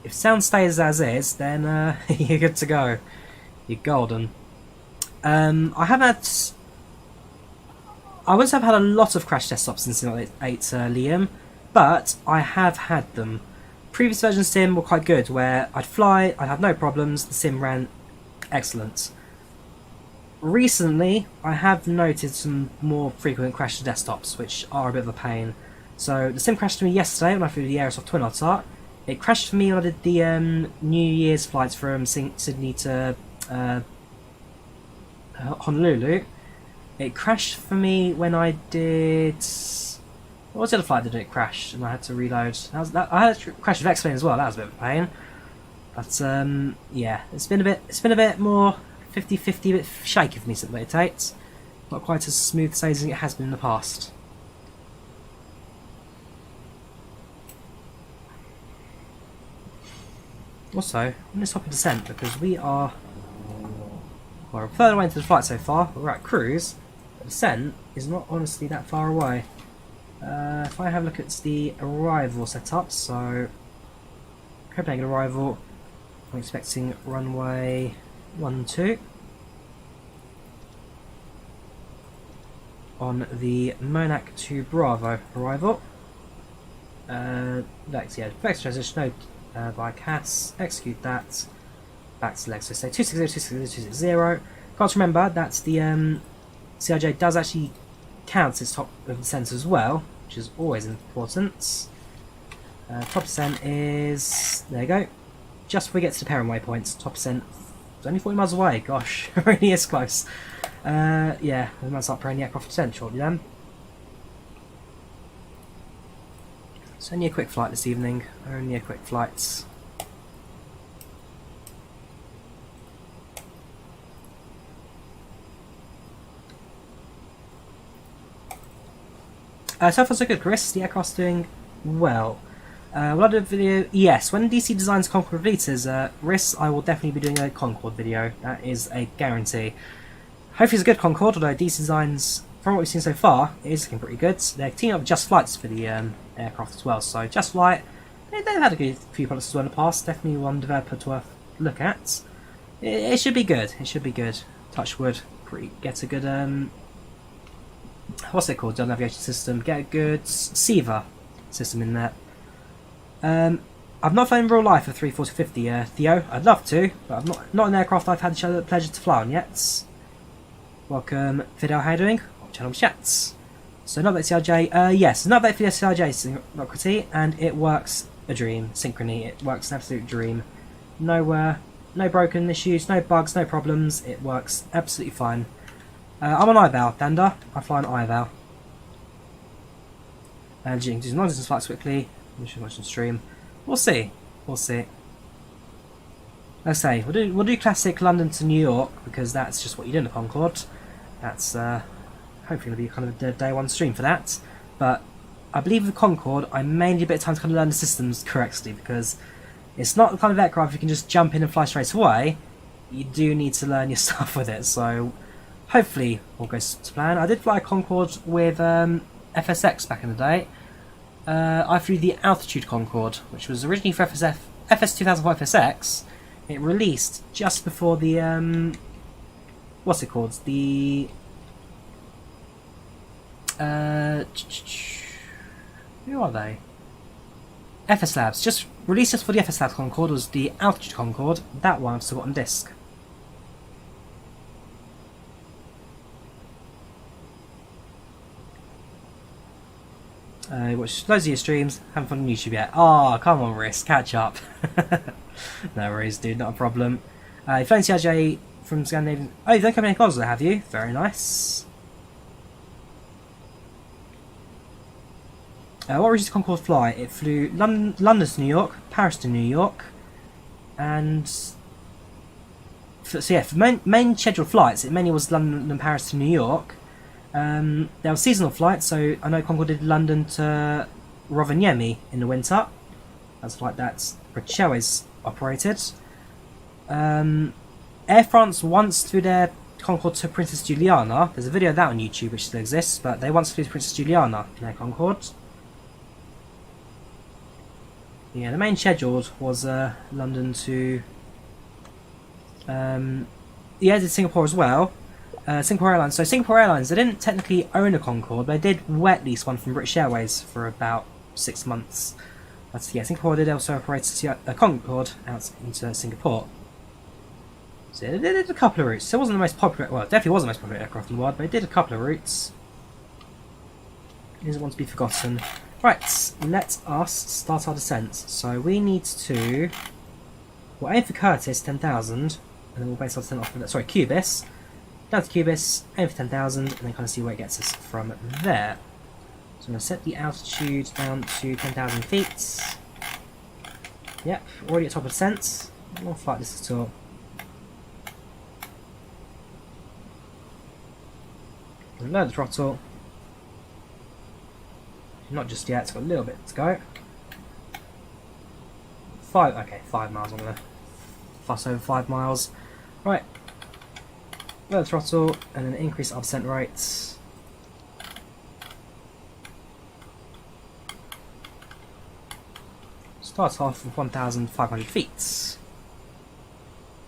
If sound stays as is, then you're good to go. You're golden. I wouldn't have had a lot of crash desktops since 8 Liam, but I have had them. Previous versions of Sim were quite good, where I'd fly, I'd have no problems, the Sim ran excellent. Recently, I have noted some more frequent crash desktops, which are a bit of a pain. So the Sim crashed for me yesterday when I flew the Aerosoft Twin Otter. It crashed for me when I did the New Year's flights from Sydney to Honolulu. It crashed for me when I did... What was the other flight that it crashed and I had to reload? I had a crash with X-Plane as well. That was a bit of a pain. But yeah, it's been a bit more 50-50, a bit shaky for me since it takes. Not quite as smooth sailing as it has been in the past. Also, let's hop in descent because we are We're further away into the flight so far. We're at cruise. The descent is not honestly that far away. If I have a look at the arrival setup, so Copenhagen arrival, I'm expecting runway 12 on the Monac to Bravo arrival. That's flex transition node by CAS, execute that, back to leg, so say 260, 260, 260. Got to remember that the CRJ does actually count its top of descent as well, which is always important. Top descent is, there you go, just before we get to the parent waypoints. Top descent is only 40 miles away, gosh, really is close. Yeah, we might start praying the aircraft descent shortly then. It's only a quick flight this evening, only a quick flight. So far so good, Chris. The aircraft's doing well. Will I do a video? Yes, when DC designs Concorde releases, Riss, I will definitely be doing a Concorde video. That is a guarantee. Hopefully it's a good Concorde, although DC designs, from what we've seen so far, it is looking pretty good. They're teaming up with Just Flights for the aircraft as well, so Just Flight, they've had a good few products as well in the past. Definitely one developer to look at. It should be good. It should be good. Touch wood. Get a good what's it called? The navigation system. Get a good SIVA system in there. I've not flown in real life a 340-50 Theo. I'd love to, but I've not an aircraft I've had the pleasure to fly on yet. Welcome, Fidel. How are you doing? Channel chats. So, an update CRJ. Yes, an update for the CRJ Synchrony, and it works a dream. Synchrony. It works an absolute dream. No broken issues, no bugs, no problems. It works absolutely fine. I'm on IVAO, Dander. I fly on IVAO. And you can do long-distance flights quickly. You should watch the stream. We'll see. We'll see. Let's say we'll do classic London to New York because that's just what you do in the Concorde. That's hopefully going to be kind of a day one stream for that. But I believe with the Concorde, I may need a bit of time to kind of learn the systems correctly because it's not the kind of aircraft you can just jump in and fly straight away. You do need to learn your stuff with it. So hopefully all goes to plan. I did fly a Concorde with FSX back in the day. I flew the Altitude Concorde, which was originally for FS 2005 FSX. It released just before the what's it called? The who are they? FS Labs. Just released just for the FS Labs Concorde was the Altitude Concorde. That one I've still got on disc. Watch loads of your streams, haven't fun on YouTube yet. Oh, come on, Risk, catch up. No worries, dude, not a problem. You've flown CRJ from Scandinavian. Oh, you've done Copenhagen Kastrup, have you? Very nice. What region did Concorde fly? It flew London to New York, Paris to New York, and for main scheduled flights, it mainly was London and Paris to New York. There were seasonal flights, so I know Concorde did London to Rovaniemi in the winter. That's a flight that British Airways operated. Air France once flew their Concorde to Princess Juliana. There's a video of that on YouTube which still exists, but they once flew to Princess Juliana in their Concorde. Yeah, the main scheduled was London to did Singapore as well. Singapore Airlines. So Singapore Airlines, they didn't technically own a Concorde, but they did wet lease one from British Airways for about 6 months. But yeah, Singapore did also operate a Concorde out into Singapore. So yeah, they did a couple of routes. It wasn't the most popular, well, it definitely wasn't the most popular aircraft in the world, but it did a couple of routes. It isn't one to be forgotten. Right, let us start our descent. So we need to, we'll aim for Curtis 10,000, and then we'll base our descent off of that. Sorry, Cubis. Down to Cubis, aim for 10,000, and then kind of see where it gets us from there. So I'm going to set the altitude down to 10,000 feet. Yep, already at top of descent. No flight distance at all. Lower the throttle. Not just yet, it's got a little bit to go. 5 miles, I'm going to fuss over 5 miles. Right. lower the throttle, and then increase our descent rates. Start off with 1,500 feet.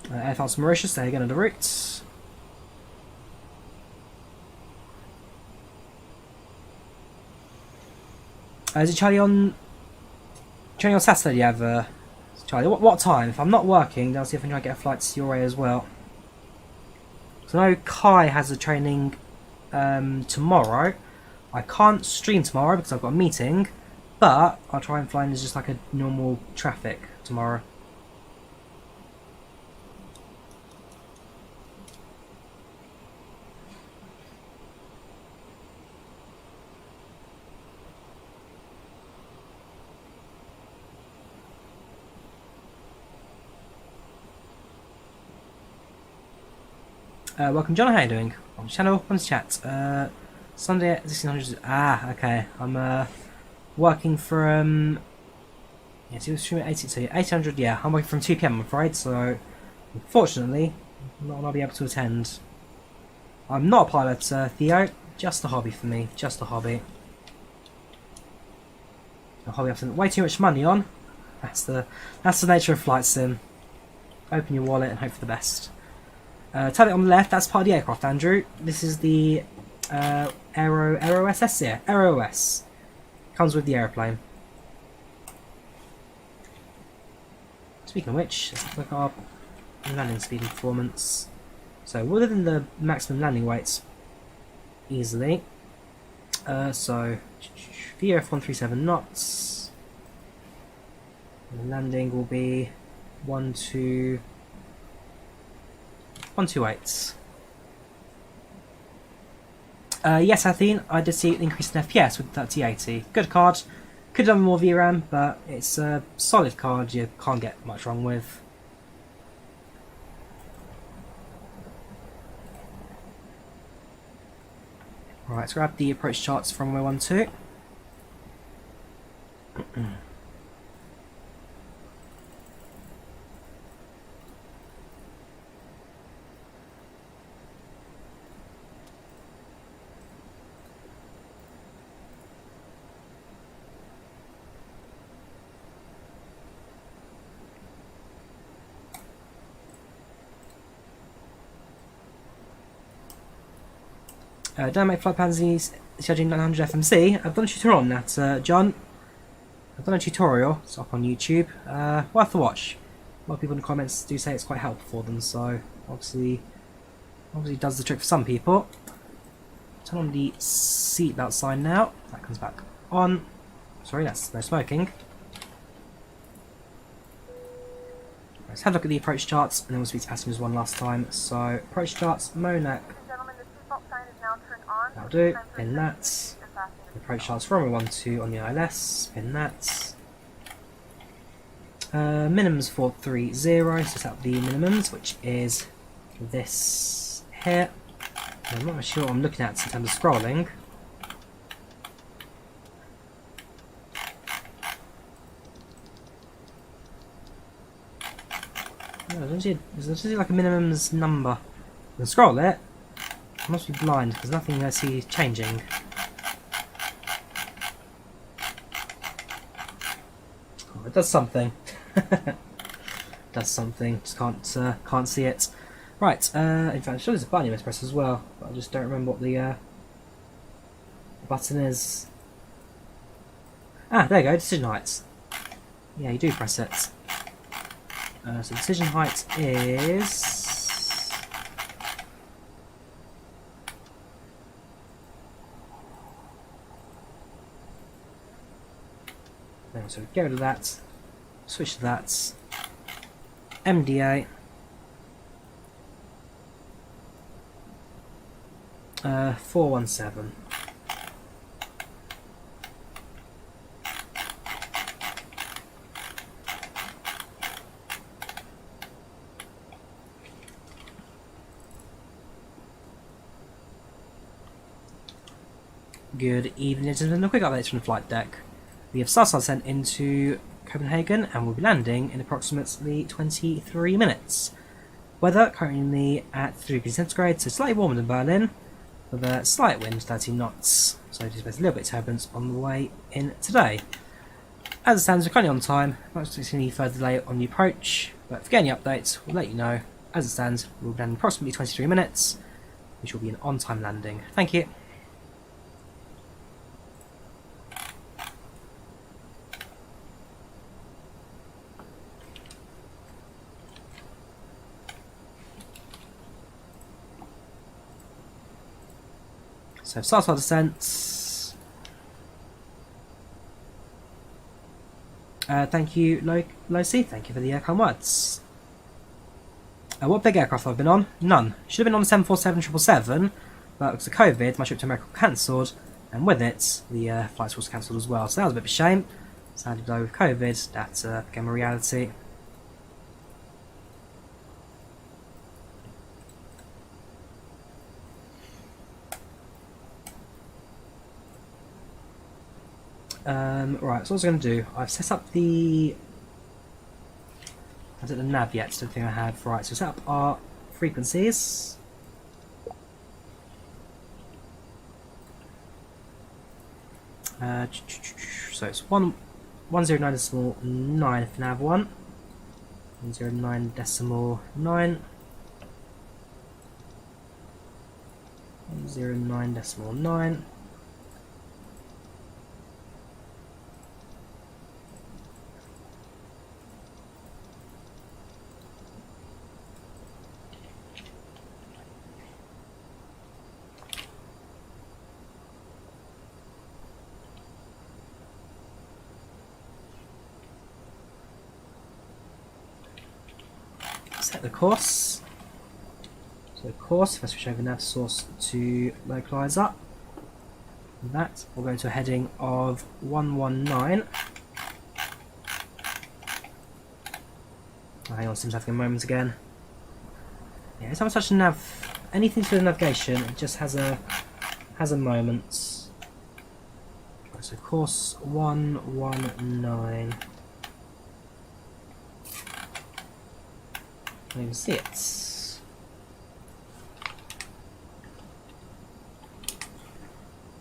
Airfiles Mauritius, there again on the route. Is it Charlie on Saturday? You have Charlie. What time? If I'm not working, then I'll see if I can try and get a flight to your way as well. So I know Kai has a training tomorrow. I can't stream tomorrow because I've got a meeting, but I'll try and fly in as just like a normal traffic tomorrow. Welcome, John. How are you doing? On the channel, on the chat. Sunday at 1600. Ah, okay. I'm working from. Yes, he was streaming at 800. Yeah, I'm working from 2 PM. I'm afraid. So, unfortunately, I'm not gonna be able to attend. I'm not a pilot, Theo. Just a hobby for me. Just a hobby. A hobby I've spent way too much money on. That's the nature of flight sim. Open your wallet and hope for the best. Tell it on the left, that's part of the aircraft, Andrew. This is the Aerosoft, yeah, Aerosoft. Comes with the aeroplane. Speaking of which, let's look at our landing speed and performance. So, we're within the maximum landing weights easily. So, VF 137 knots. And the landing will be 128. Yes, Athene, I did see an increase in FPS with the 3080. Good card. Could have done more VRAM, but it's a solid card you can't get much wrong with. Alright, let's grab the approach charts from runway 12. Dynamic Flight Pansies CRJ-900 FMC. I've done a tutorial on that, John. I've done a tutorial. It's up on YouTube. Worth a watch. A lot of people in the comments do say it's quite helpful for them, so obviously does the trick for some people. Turn on the seatbelt sign now. That comes back on. Sorry, that's no smoking. Let's have a look at the approach charts, and then we'll speak to passengers one last time. So, approach charts, Monac. That'll do. Pin that. Approach charts from runway 12 on the ILS. Pin that. Minimums 430. Set up the minimums, which is this here. I'm not sure what I'm looking at in terms of scrolling. No, there's like a minimums number. You can scroll it. I must be blind because nothing I see changing. Oh, it does something. Does something. Just can't see it. Right. In fact, I'm sure there's a button you must press as well, but I just don't remember what the button is. Ah, there you go. Decision heights. Yeah, you do press it. So decision height is. So get rid of that, switch to that, MDA, 417. Good evening, gentlemen. A quick update from the flight deck. We have started sent into Copenhagen and we'll be landing in approximately 23 minutes. Weather currently at 3 degrees centigrade, so slightly warmer than Berlin, with a slight wind, 13 knots. So just a little bit of turbulence on the way in today. As it stands, we're currently on time. Not expecting any further delay on the approach, but if we get any updates, we'll let you know. As it stands, we'll land in approximately 23 minutes, which will be an on-time landing. Thank you. So start our descent. Thank you, Losi. Thank you for the kind words. What big aircraft have I been on? None. Should have been on the 747 777, but because of COVID, my trip to America was cancelled, and with it, the flights was cancelled as well. So that was a bit of a shame. Sadly, though, with COVID, that became a reality. Right, so what I was going to do, I've set up the... I haven't the nav yet, so I don't think I have. Right, so set up our frequencies. So it's 109.9 for nav 1, 109.9, 109.9. Set the course. So the course, first we show the nav source to localize up. And that will go to a heading of 119. Oh, hang on, seems having a moment again. Yeah, every time I touch the nav, anything to do with navigation, it just has a moment. Right, so course 119. I can see it.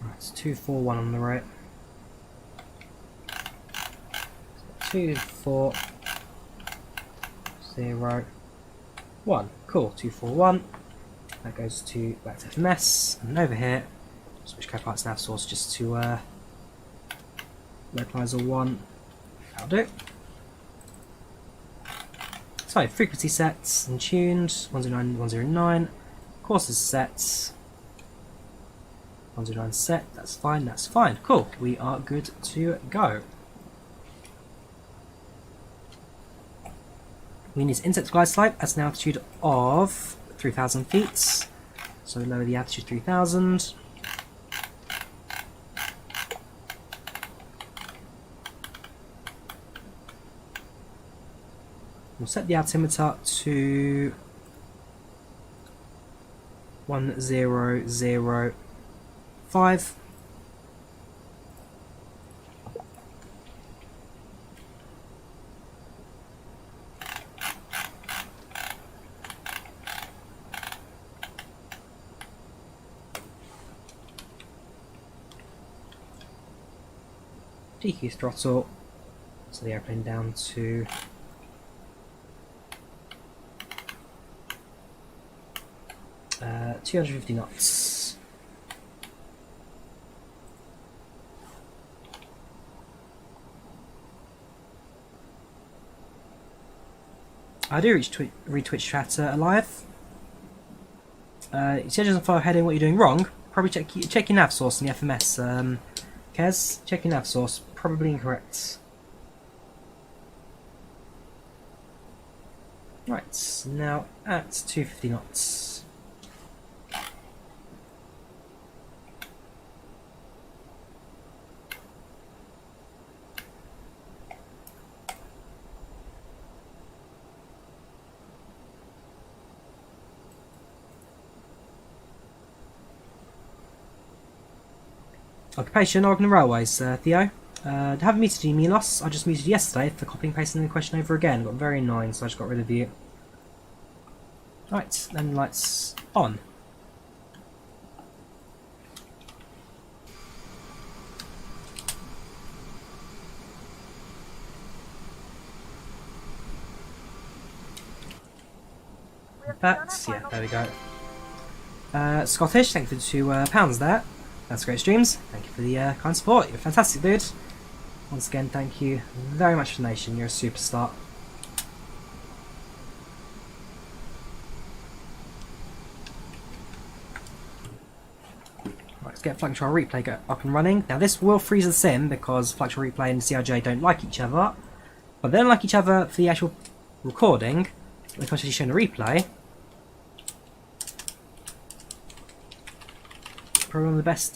Right, it's 241 on the right. So 240.1. Cool, 241. That goes to back to FMS, and over here, switch co-pilot's nav source just to localizer 1. That'll do. So, frequency sets and tuned, 109, 109, course is set, 109 set, that's fine, cool, we are good to go. We need to inset the glide slope at an altitude of 3,000 feet, so lower the altitude 3,000. We'll set the altimeter to 1005. DQ throttle, so the airplane down to 250 knots. I do read Twitch chat alive. It says doesn't follow heading what you're doing wrong. Probably check your nav source in the FMS. Kez, check your nav source. Probably incorrect. Right, now at 250 knots. Occupation, Oregon Railways, Theo. Haven't muted you, Milos. I just muted you yesterday for copying and pasting the question over again. Got very annoying, so I just got rid of you. Right, then lights on. But yeah, there we go. Scottish, thank you for the £2 there. That's great streams. Thank you for the kind support. You're a fantastic dude. Once again, thank you very much for the nation. You're a superstar. Right, let's get FlightControlReplay up and running. Now this will freeze the sim because FlightControlReplay and CRJ don't like each other, but they don't like each other for the actual recording. If I'm actually showing a replay, probably one of the best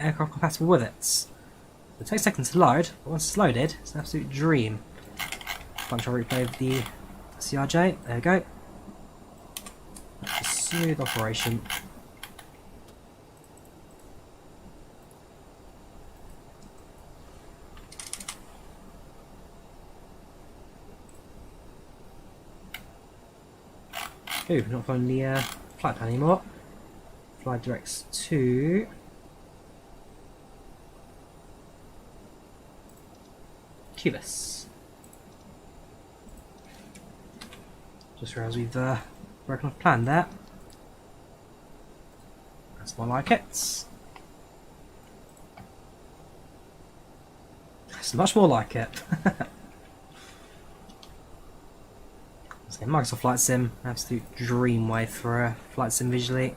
aircraft compatible with it. It takes seconds to load, but once it's loaded, it's an absolute dream. FlightControlReplay of the CRJ. There we go. That's a smooth operation. Ooh, not on the flight plan anymore. Fly directs to Cubis. Just realised we've broken off plan there. That's more like it. It's much more like it. So Microsoft Flight Sim, absolute dream way for a flight sim visually.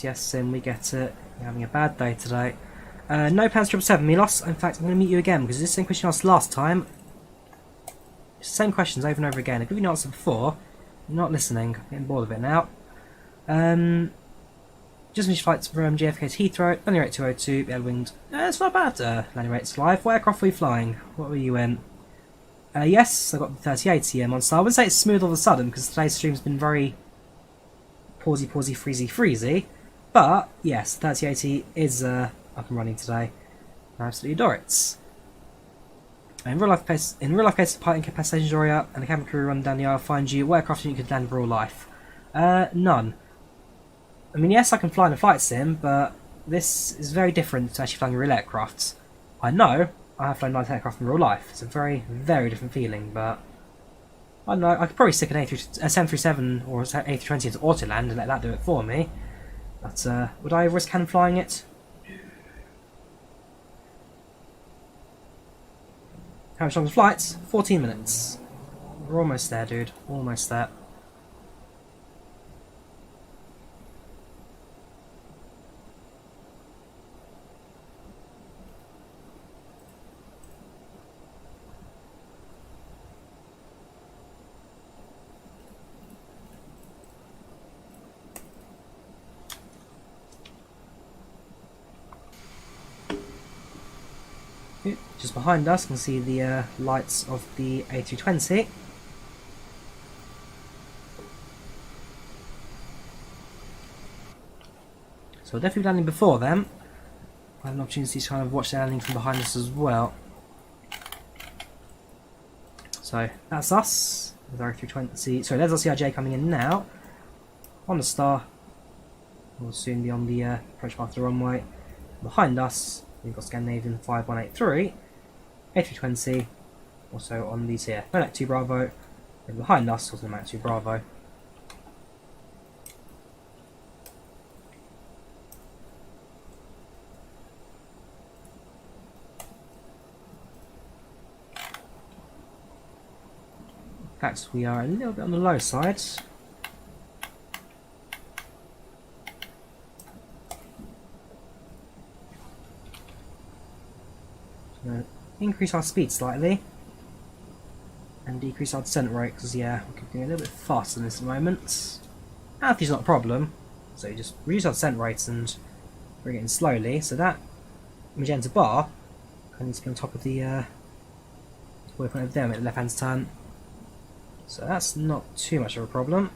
Yes, Sim, we get it. You're having a bad day today. No plans 777, Milos. In fact, I'm going to meet you again because this is the same question I asked last time. It's the same questions over and over again. I've given you an answer before. You're not listening. I'm getting bored of it now. Just finished flights from JFK to Heathrow. Landing rate 202, the winged. It's not bad. Landing rate's live. What aircraft were you flying? What were you in? Yes, I got the 3080 on star. I wouldn't say it's smooth all of a sudden because today's stream's been very pausey, freezy. But yes, 3080 is up and running today. I absolutely adore it. In real life case, the pilot incapacitated Drawyah and the cabin crew run down the aisle find you. What aircraft you could land in real life? None. I mean, yes, I can fly in a flight sim, but this is very different to actually flying a real aircraft. I know I have flown light aircraft in real life. It's a very, very different feeling, but I don't know. I could probably stick a 737 or A320 into Autoland and let that do it for me. But would I risk hand flying it? How much longer flights? 14 minutes. We're almost there, dude. Almost there. Just behind us, you can see the lights of the A320. So we're definitely landing before them. I have an opportunity to kind of watch the landing from behind us as well. So that's us with our A320. Sorry, there's our CRJ coming in now. On the star. We'll soon be on the approach path to the runway. Behind us, we've got Scandinavian 5183. A320, also on these here. Mac 2 Bravo, and behind us was the Mac 2 Bravo. In fact, we are a little bit on the low side. Increase our speed slightly and decrease our descent rate because yeah, we could go a little bit faster than this at the moment. Altitude's not a problem, So you just reduce our descent rates and bring it in slowly. So that magenta bar kind of needs to be on top of the waypoint over there, make the left hand turn. So that's not too much of a problem.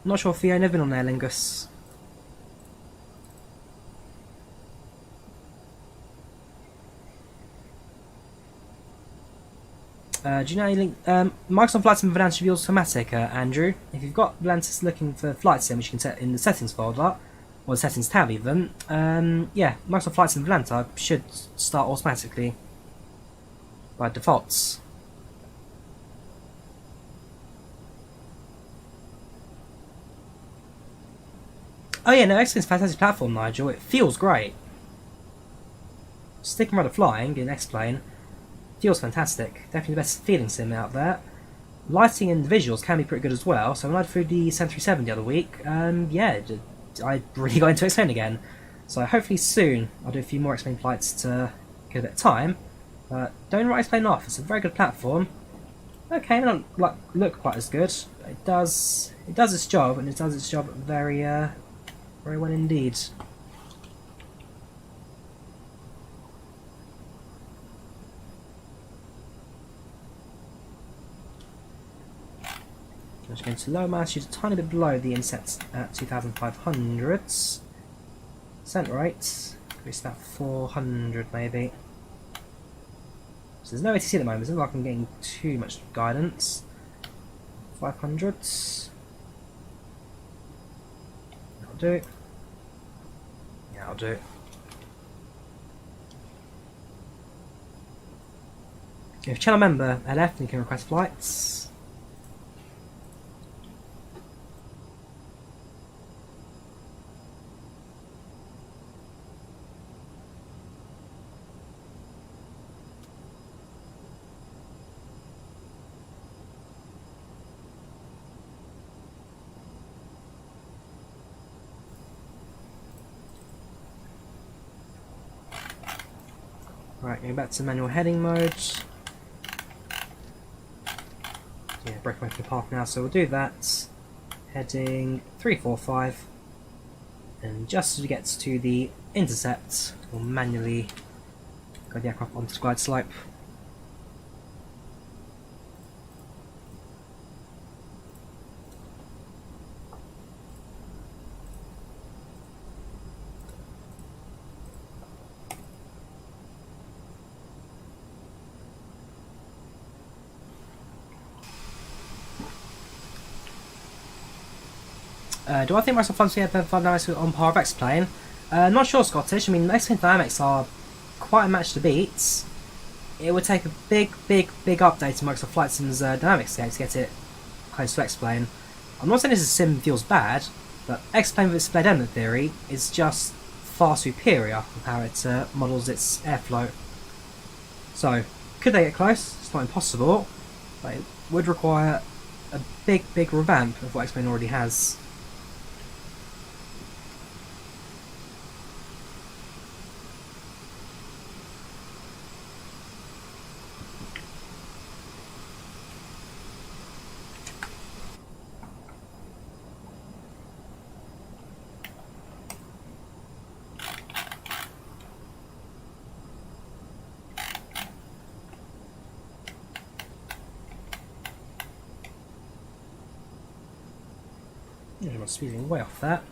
Not sure if Theo, never been on Aer Lingus. Do you know any Microsoft Flight Sim Volanta should be automatic, Andrew? If you've got Volantis looking for Flight Sim, which you can set in the settings folder, or the settings tab even, yeah, Microsoft Flight Sim Volanta should start automatically by defaults. Oh yeah, no, X-Plane's a fantastic platform, Nigel. It feels great. Sticking right of flying in X-Plane feels fantastic. Definitely the best feeling sim out there. Lighting and visuals can be pretty good as well. So when I flew the 737 the other week, yeah, I really got into X-Plane again. So hopefully soon I'll do a few more X-Plane flights to get a bit of time. But don't write X-Plane off. It's a very good platform. Okay, it doesn't look quite as good. It does its job, and it does its job very well indeed. I'm just going to lower my altitude a tiny bit below the inset at 2,500s. Descent rate, it's about 400 maybe. So there's no ATC at the moment, it doesn't look like I'm getting too much guidance. 500s. That'll do. Yeah, I'll do it. If channel member LF, you can request flights. Right, going back to manual heading mode. Yeah, break away from the path now, so we'll do that. Heading 345. And just as we get to the intercept, we'll manually guide the aircraft onto the glide slope. Do I think Microsoft Flight Sim have dynamics on par of X-Plane? Not sure, Scottish. I mean, X-Plane dynamics are quite a match to beat. It would take a big update to Microsoft Flight Sim's dynamics to get it close to X-Plane. I'm not saying this sim feels bad, but X-Plane with its split element theory is just far superior with how it models its airflow. So, could they get close? It's not impossible, but it would require a big revamp of what X-Plane already has. I'm speeding way off that.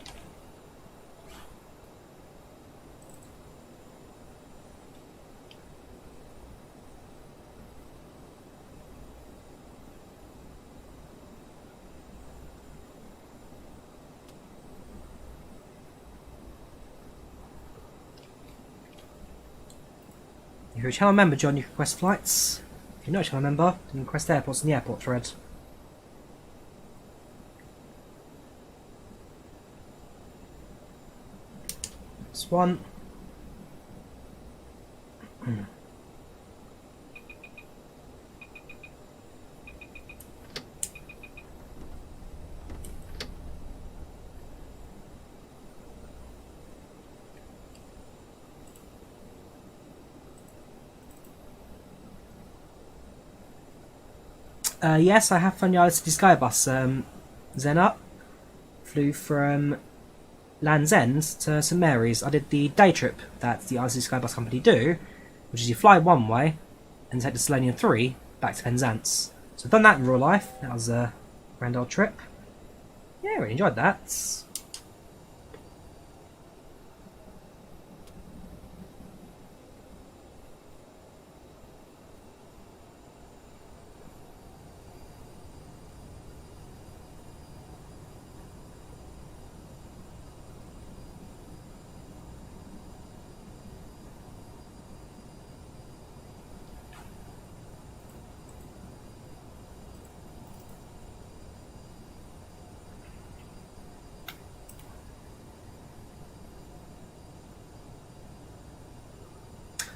If you're a channel member, John, you can request flights. If you're not a channel member, you can request airports in the airport thread. That's one. Yes, I have flown the Isle City Skybus. Zenut flew from Land's End to St Mary's. I did the day trip that the Isle City Skybus company do, which is you fly one way and take the Selenium 3 back to Penzance. So I've done that in real life. That was a grand old trip. Yeah, really enjoyed that.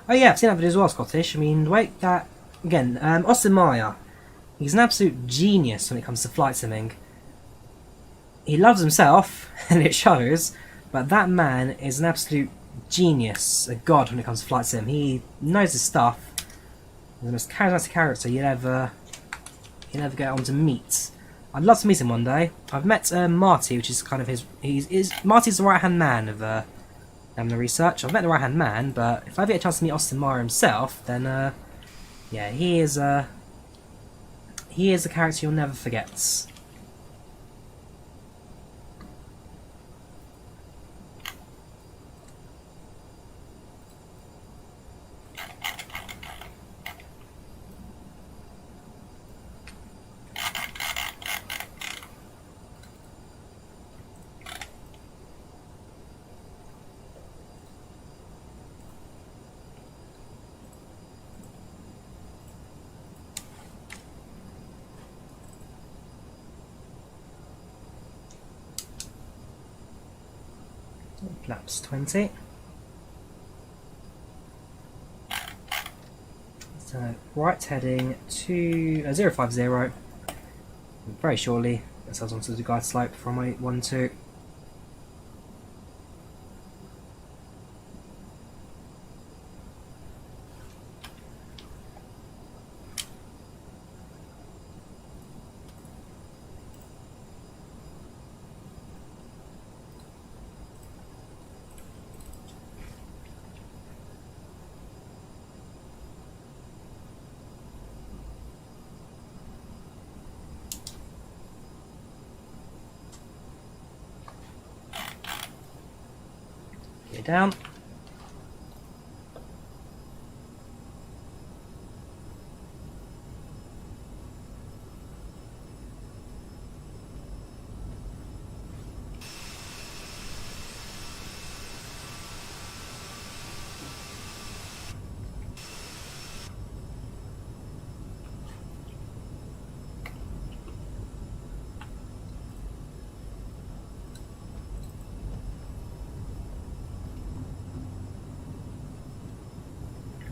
Oh yeah, I've seen that video as well, Scottish. I mean, wait, that... Again, Austin Meyer. He's an absolute genius when it comes to flight simming. He loves himself, and it shows, but that man is an absolute genius, a god when it comes to flight sim. He knows his stuff. He's the most charismatic character you'll ever get on to meet. I'd love to meet him one day. I've met Marty, which is kind of his... Marty's the right-hand man of... the research. I've met the right-hand man, but if I ever get a chance to meet Austin Meyer himself, then yeah, he is a character you'll never forget. Flaps 20. So right heading to 050. Very shortly, that sails onto the guide slope from 812. Down.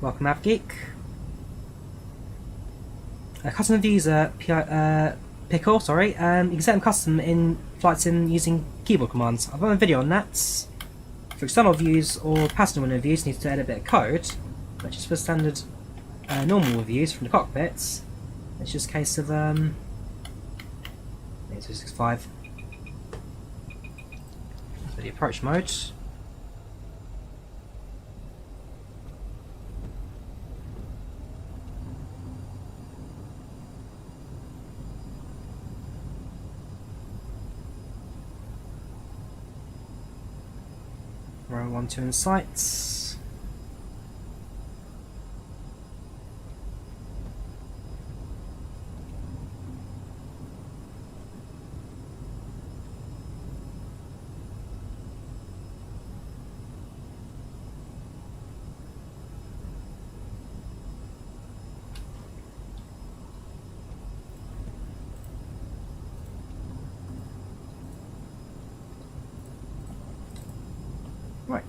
Welcome, AvGeek. Custom views pickle, sorry. You can set them custom in FlightSim using keyboard commands. I've done a video on that. For external views or passenger window views, you need to edit a bit of code. But just for standard normal views from the cockpits, it's just a case of 265. So the approach mode. Row 1, 2 in sights. Right.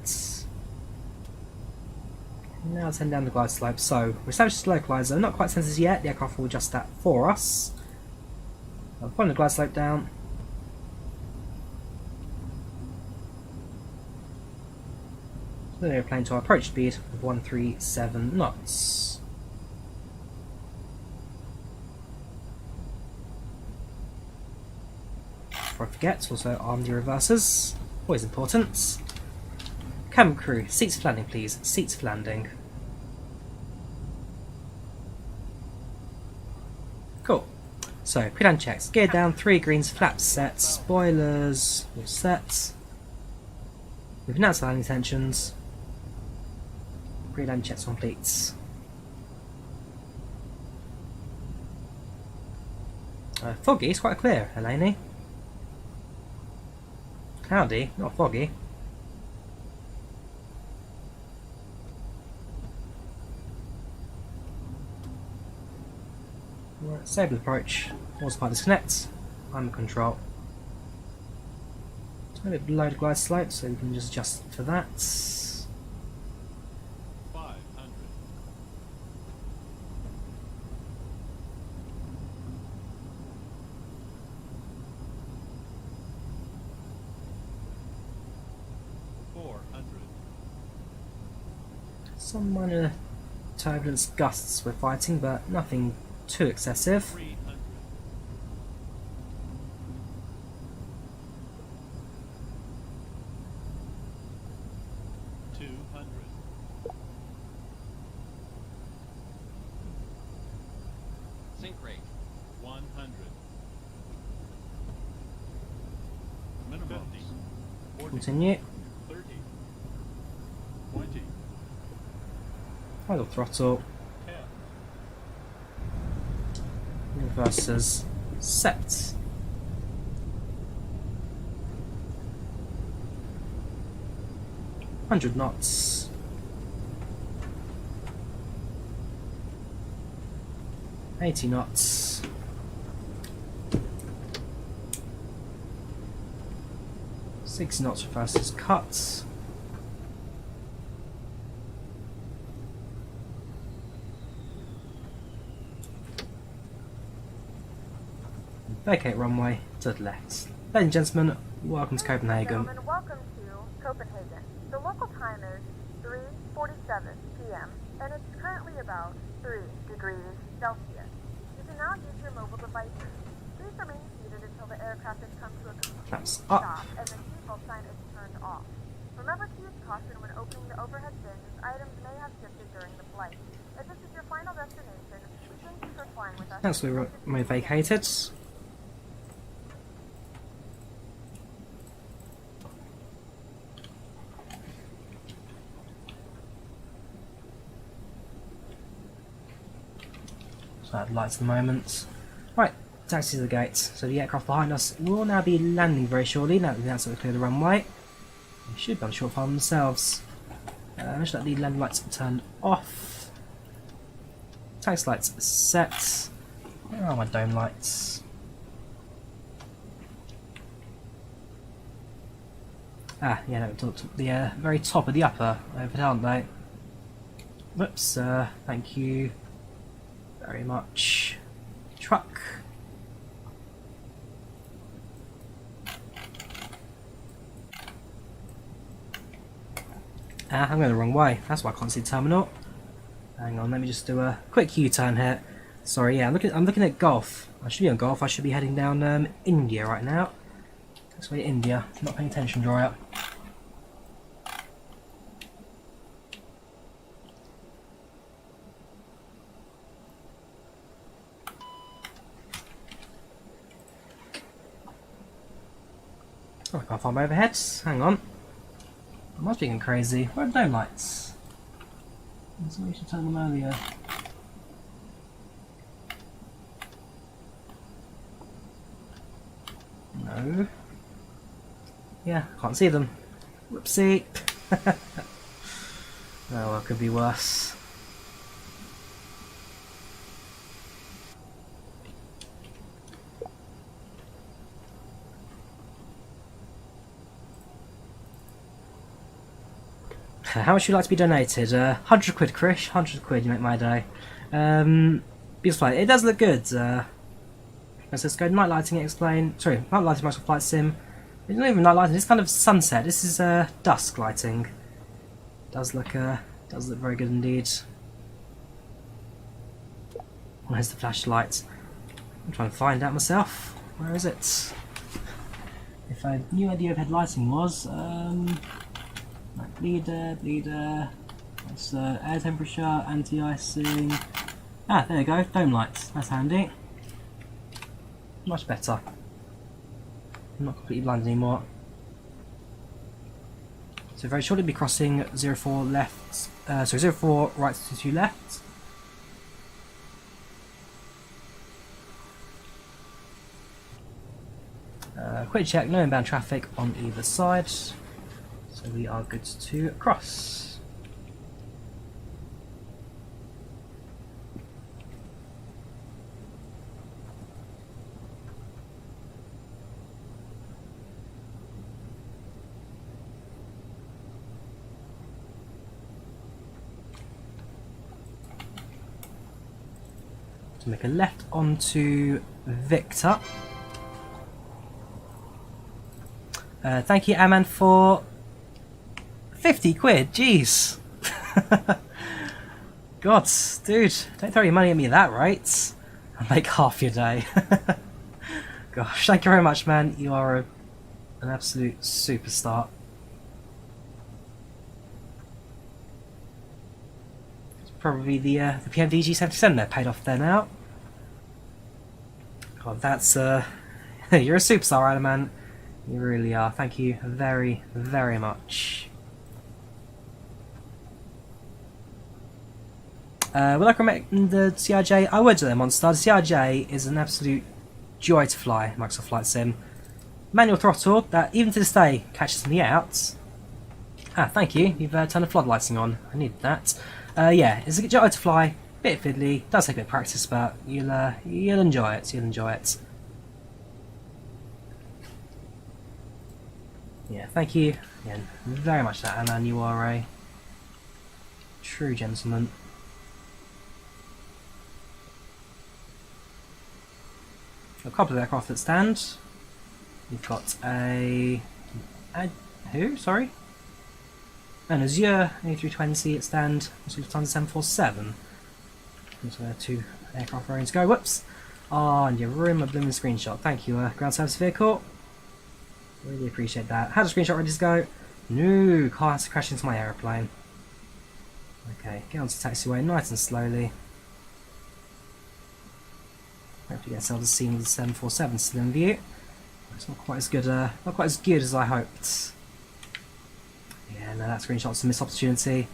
Now let's head down the glide slope. So, we established the localizer. Not quite sensors yet. The aircraft will adjust that for us. I'll point the glide slope down. So the airplane to our approach speed of 137 knots. forget, also arm the reversers, always important. Cabin crew, seats for landing please, seats for landing. Cool. So, pre-land checks, gear down, 3 greens, flaps set, spoilers all set. We've announced landing intentions. Pre-land checks complete. Foggy, it's quite clear, Eleni. Cloudy, not foggy. Right, stable approach. Autopilot disconnect. I'm in control. It's a bit below the glide slope, so we can just adjust for that. 500. 400. Some minor turbulence gusts we're fighting, but nothing too excessive. 300. 200. Sync rate 100. Minimum 50. 40. Continue. 30. 20. Idle throttle. 10. Reversers set. $100 knots. $80 knots. $60 knots reversers cut. Vacate runway to the left. Ladies and gentlemen, welcome to Copenhagen. Gentlemen, welcome to Copenhagen. The local time is 3:47 p.m. and it's currently about 3 degrees Celsius. You can now use your mobile devices. Please remain seated until the aircraft has come to a complete Flaps up. stop and the seatbelt sign is turned off. Remember to use caution when opening the overhead bins as items may have shifted during the flight. As this is your final destination, we thank you for flying with us. That's where we vacated. So I have lights at the moment. Right, taxi to the gate. So the aircraft behind us will now be landing very shortly. Now that we've absolutely cleared the runway. They should be on a short file themselves. Just let the landing lights be turned off. Taxi lights set. Where are my dome lights? Ah, yeah, no, the very top of the upper over there, aren't they? Whoops, thank you very much. Truck. Ah, I'm going the wrong way. That's why I can't see the terminal. Hang on, let me just do a quick U-turn here. Sorry, yeah, I'm looking at Gulf. I should be on Gulf. I should be heading down India right now. That's way India. Not paying attention, Drawyah. Oh, I can't find my overheads. Hang on. I must be getting crazy. Where are the dome lights? I should turn them earlier. No. Yeah, can't see them. Whoopsie. Oh, well, could be worse. How much would you like to be donated? 100 quid, Krish. 100 quid, you make my day. Beautiful flight. It does look good. Let's go night lighting, explain. Sorry, night lighting, Microsoft Flight Sim. It's not even night lighting, it's kind of sunset. This is dusk lighting. Does look very good indeed. Where's the flashlight? I'm trying to find out myself. Where is it? if I knew what the overhead lighting was, like bleeder, that's air temperature, anti-icing. Ah, there you go, dome lights, that's handy. Much better. I'm not completely blind anymore. So very shortly be crossing 04 left, 04 right to 2 left. Quick check, no inbound traffic on either side, so we are good to cross. To make a left onto Victor. Thank you, Aman, for 50 quid. Jeez. God, dude, don't throw your money at me at that rate. I'll make half your day. Gosh, thank you very much, man. You are an absolute superstar. It's probably the PMV G77 there paid off there now. God, that's you're a superstar, Adam, man. You really are. Thank you very, very much. Would I recommend the CRJ? I would do them on Star. The CRJ is an absolute joy to fly, Microsoft Flight Sim. Manual throttle that even to this day catches me out. Ah, thank you. You've turned the floodlighting on. I need that. Yeah, it's a joy to fly. Bit fiddly. Does take a bit of practice, but you'll enjoy it. You'll enjoy it. Yeah, thank you again very much for that, Alan. You are a true gentleman. A couple of aircraft that stand. You've got who? Sorry? An Azure A320 at stand, which is Lufthansa 747. So there are 2 aircraft ready to go. Whoops! Oh, and you ruined my blooming screenshot. Thank you, ground service vehicle. Really appreciate that. Had a screenshot ready to go. No, car has to crash into my aeroplane. Okay, get onto the taxiway nice and slowly. Hopefully get ourselves a scene with the 747 still in view. It's not quite as good, as I hoped. Yeah, no, that screenshot's a missed opportunity.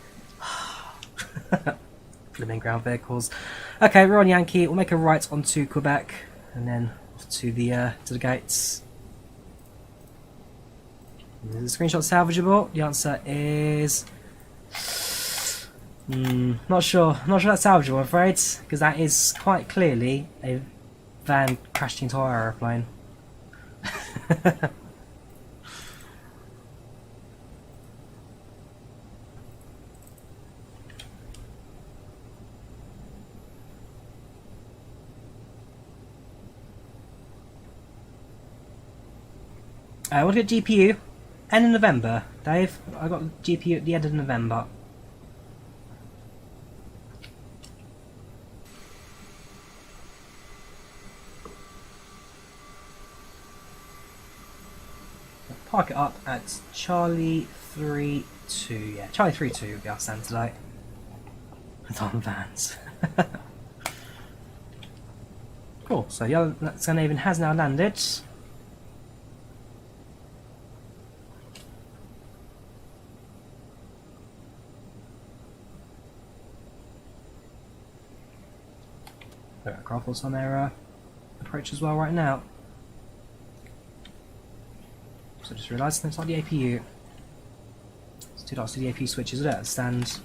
Flipping ground vehicles. Okay, we're on Yankee. We'll make a right onto Quebec, and then off to the gates. Is the screenshot salvageable? The answer is not sure. Not sure that's salvageable, I'm afraid, because that is quite clearly a van crashed into our aeroplane. We'll get GPU. End of November, Dave. I got GPU at the end of November. Park it up at Charlie 32. Yeah, Charlie 32 will be our stand today. On vans. Cool. So the other Scandinavian has now landed. Aircraft on their approach as well right now. So just realised it's not the APU. It's 2 dots to the APU switches at stand.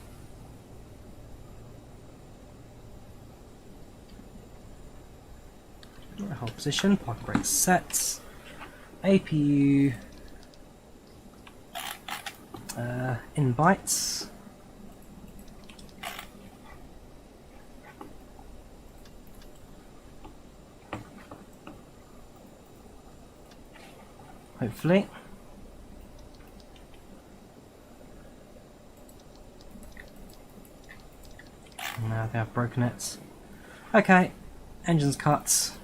Hold position, park brake set. APU in bytes. Hopefully. Now they have broken it. Okay, engine's cut.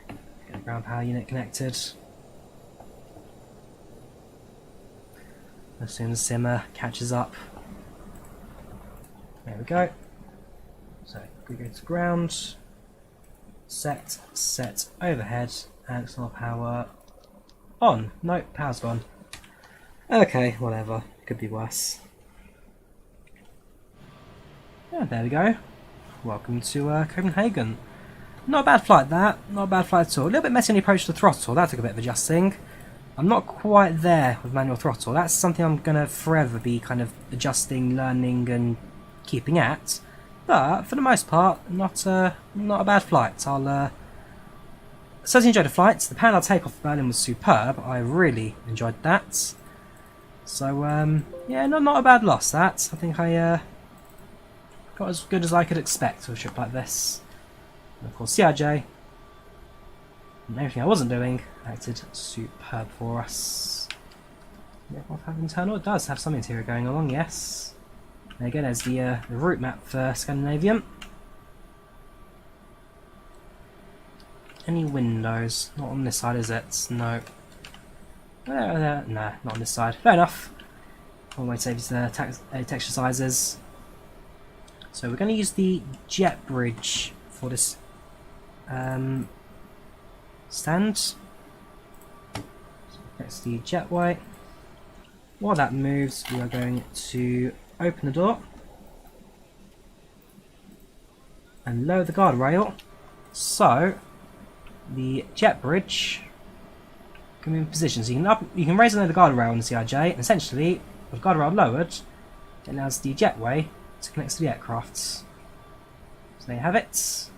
Get the ground power unit connected. as soon as Simmer catches up. There we go. So we go to ground, set overhead, and external power on. Nope, power's gone. Okay, whatever. Could be worse. Yeah, there we go. Welcome to Copenhagen. Not a bad flight that, not a bad flight at all. A little bit messy on the approach to the throttle, that took a bit of adjusting. I'm not quite there with manual throttle. That's something I'm going to forever be kind of adjusting, learning and keeping at. But for the most part, not a bad flight. I'll certainly enjoyed the flight. The parallel takeoff of Berlin was superb. I really enjoyed that. So yeah, not a bad loss that. I think I got as good as I could expect for a trip like this. And of course CRJ, and everything I wasn't doing, acted superb for us. The aircraft have internal? It does have some interior going along, yes. And again, there's the route map for Scandinavian. Any windows? Not on this side, is it? No. Nah, not on this side. Fair enough. One way to save the texture sizes. So we're going to use the jet bridge for this stand. So that's the jetway. While that moves, we are going to open the door and lower the guardrail, so the jet bridge can be in position. So you can raise and lower the guardrail on the CRJ, and essentially, with the guardrail lowered, it allows the jetway to connect to the aircraft. So there you have it. It's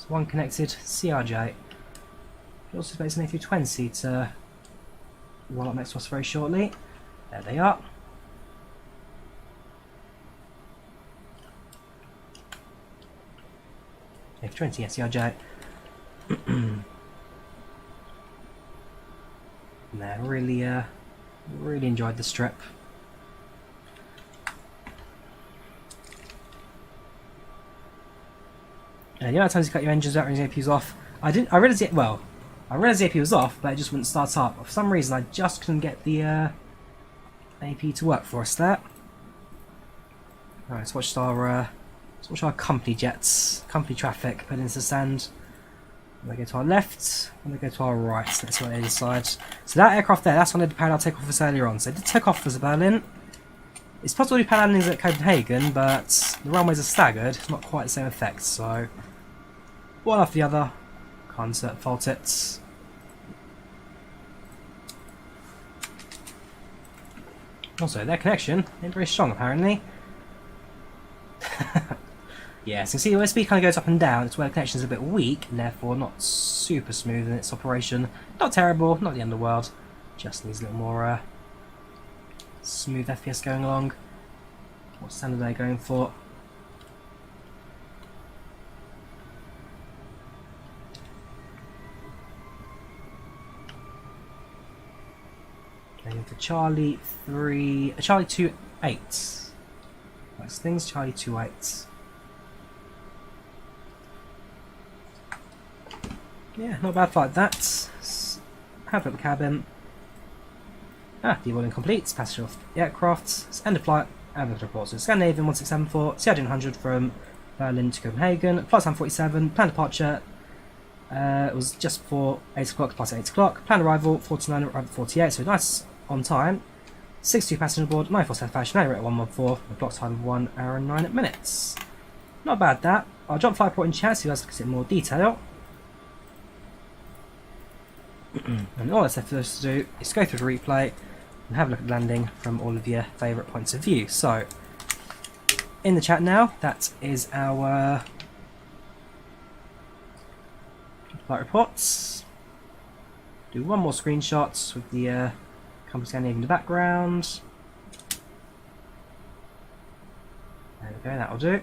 one connected CRJ. We also space an A320 to roll up next to us very shortly. There they are. A320, yes, CRJ. Nah, really enjoyed this trip. The amount of times you cut your engines out and your APUs off, I realised it. Well, I realised the AP was off, but it just wouldn't start up. For some reason, I just couldn't get the AP to work for us there. Alright, let's watch our company jets, company traffic put into the stand. They go to our left, and they go to our right. That's what they decide. So that aircraft there, that's one of the parallel takeoff was earlier on. So they did take off as a Berlin. It's possible to do parallel landings at Copenhagen, but the runways are staggered. It's not quite the same effect. So one after the other, can't fault it. Also, their connection ain't very strong apparently. Yeah, so you see the USB kind of goes up and down. It's where the connection is a bit weak and therefore not super smooth in its operation. Not terrible, not the end of the world. Just needs a little more smooth FPS going along. What standard are they going for? Going for Charlie 28. Nice things, Charlie 28. Yeah, not a bad flight that. Have a look at the cabin. Deboarding complete, passenger off the aircraft, end of flight, and the report. So Scandinavian 1674, CRJ-900 from Berlin to Copenhagen, flight time 47, planned departure it was just before 8 o'clock, plus 8 o'clock, planned arrival 49, arrival 48, so nice on time. 62 passengers aboard, 947 fashion, now rate 114, with block time of 1 hour and 9 minutes. Not bad that. I'll jump flight report in chat so you guys can see it in more detail. And all that's left for us to do is go through the replay and have a look at landing from all of your favourite points of view. So, in the chat now, that is our flight reports. Do one more screenshot with the company Scandinavian in the background. There we go, that'll do.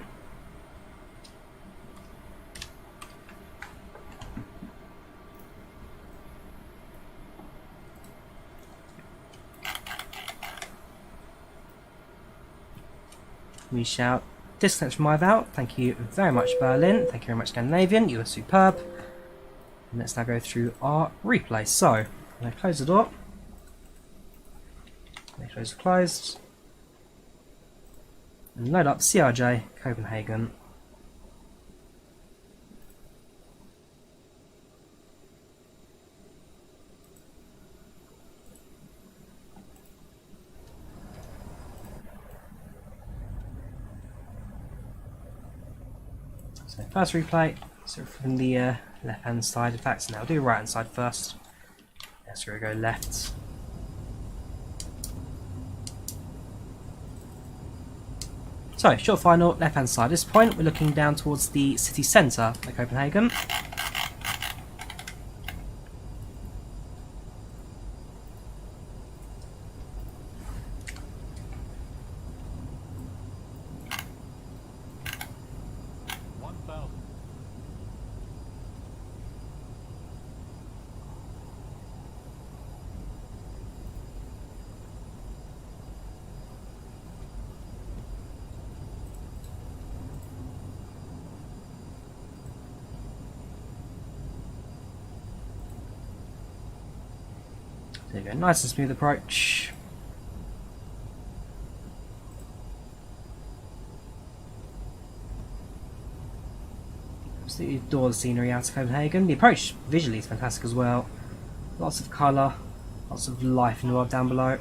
We shall disconnect from IVAO. Thank you very much, Berlin. Thank you very much, Scandinavian. You were superb. And let's now go through our replay. So, I'm going to close the door. Make sure Those are closed. And load up CRJ Copenhagen. So first replay, so from the left hand side. In fact, now I'll do right hand side first. Yes, we're going to go left. So, short final, left hand side. At this point, we're looking down towards the city centre of Copenhagen. There you go, nice and smooth approach. Absolutely adore the scenery out of Copenhagen. The approach visually is fantastic as well. Lots of colour, lots of life in the world down below.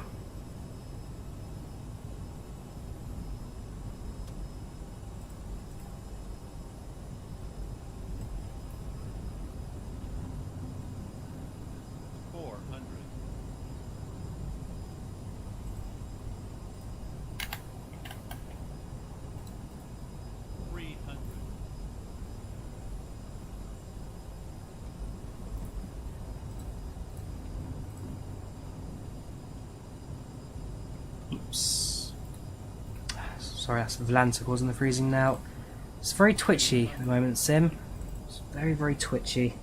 Oops. Sorry, that's Volanta causing the freezing now. It's very twitchy at the moment, Sim. It's very, very twitchy.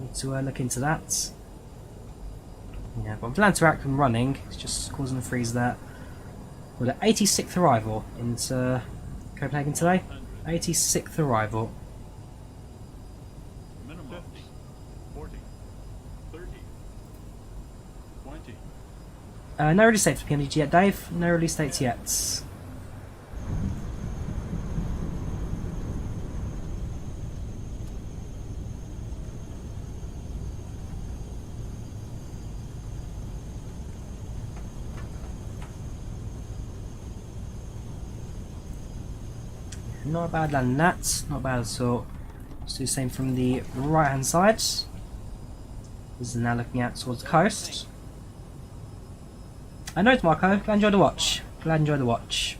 Need to look into that. Yeah, but Volanta act and running, it's just causing the freeze there. We're at 86th arrival into Copenhagen today. 86th arrival. Minimum 50, 40, 30, 20. No release date for PMDG yet, Dave. No release dates yet. Not bad than that, not bad at all. Let's do the same from the right hand side. This is now looking out towards the coast. I know it's Marco, glad enjoy the watch. Glad enjoy the watch.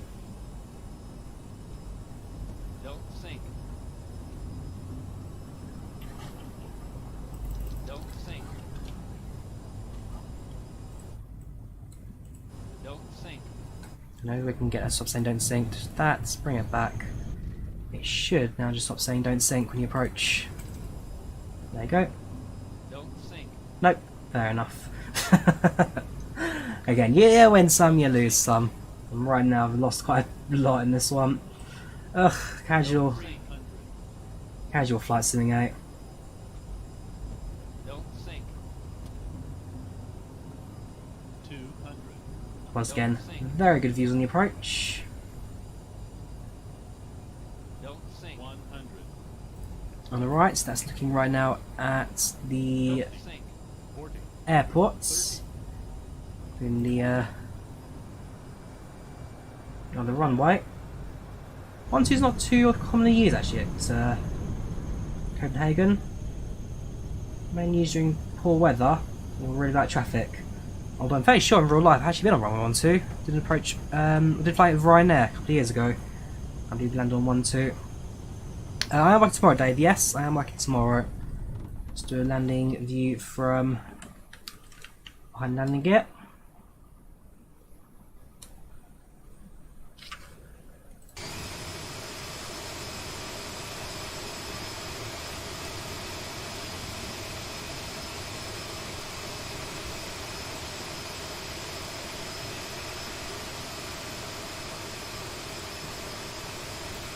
Don't sink. Don't sink. Don't sink. I know we can get a stop saying don't sink. Just that, bring it back. It should now just stop saying don't sink when you approach. There you go. Don't sink. Nope, fair enough. Again, you win some, you lose some. And right now I've lost quite a lot in this one. Ugh, casual 300. flight simming out. Don't sink. 200. Once again, very good views on the approach. Don't sink. 100. On the right, so that's looking right now at the Don't sink. 40. airports. In the on the runway. 1-2's not too commonly used actually at Copenhagen. Mainly used during poor weather or really light traffic. Although I'm fairly sure in real life I've actually been on runway 1-2. Did an approach did fly with Ryanair a couple of years ago. I did land on 1-2. I am working tomorrow, Dave, yes, I am working tomorrow. Let's do a landing view from behind landing gear.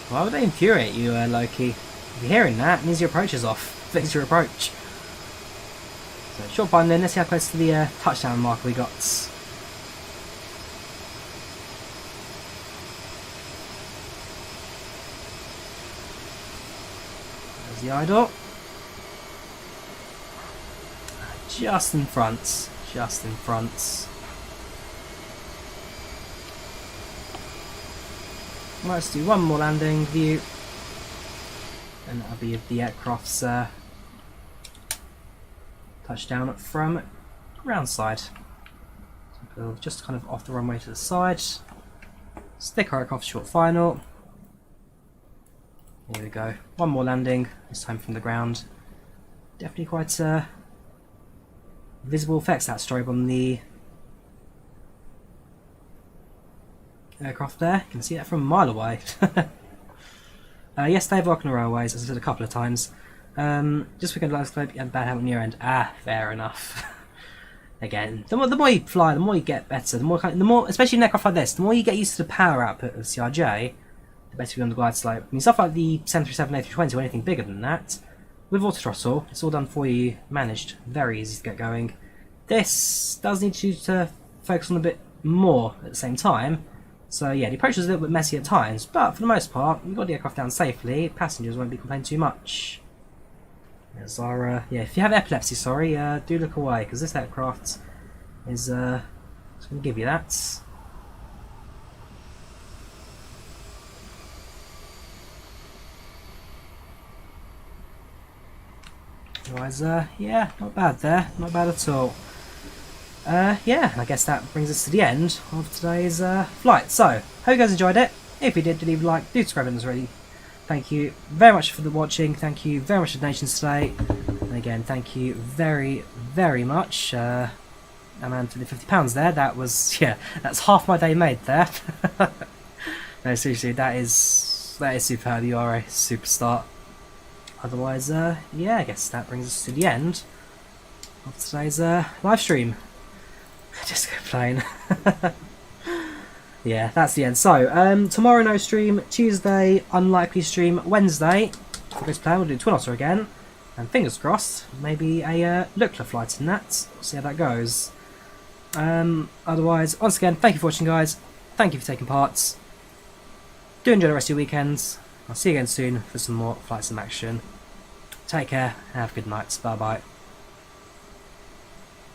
Why would they infuriate you, Loki? If you're hearing that, it means your approach is off. Fix your approach. So, short bind then, let's see how close to the touchdown mark we got. There's the idle. Just in front. Just in front. Let's do one more landing view. And that'll be the aircraft's touchdown from ground side. So just kind of off the runway to the side. Stick our aircraft short final. Here we go. One more landing, this time from the ground. Definitely quite visible effects, that strobe on the aircraft there. You can see that from a mile away. Yes, Dave Vulcan Railways, as I said a couple of times. Just for good last clip, and bad helmet near end. Ah, fair enough. Again, the more you fly, the more you get better. The more, especially in an aircraft like this, the more you get used to the power output of CRJ, the better you on the glide slope. I mean, stuff like the 737, A320 or anything bigger than that, with auto throttle, it's all done for you, managed, very easy to get going. This does need you to focus on a bit more at the same time. So yeah, the approach is a little bit messy at times, but for the most part, you've got the aircraft down safely, passengers won't be complaining too much. There's our, yeah, if you have epilepsy, sorry, do look away, because this aircraft is going to give you that. Otherwise, yeah, not bad there, not bad at all. Yeah, I guess that brings us to the end of today's flight. So, hope you guys enjoyed it. If you did, leave a like, do subscribe if it's already. Thank you very much for the watching. Thank you very much for the donations today. And again, thank you very, very much. And for the £50 there, that was, yeah, that's half my day made there. No, seriously, that is superb. You are a superstar. Otherwise, yeah, I guess that brings us to the end of today's live stream. Disco plane. Yeah, that's the end. So, tomorrow no stream, Tuesday unlikely stream, Wednesday for this plan we'll do Twin Otter again, and fingers crossed, maybe a Lukla flight in that. We'll see how that goes. Otherwise, once again, thank you for watching, guys. Thank you for taking part. Do enjoy the rest of your weekends. I'll see you again soon for some more Flight Sim action. Take care, and have a good night. Bye bye.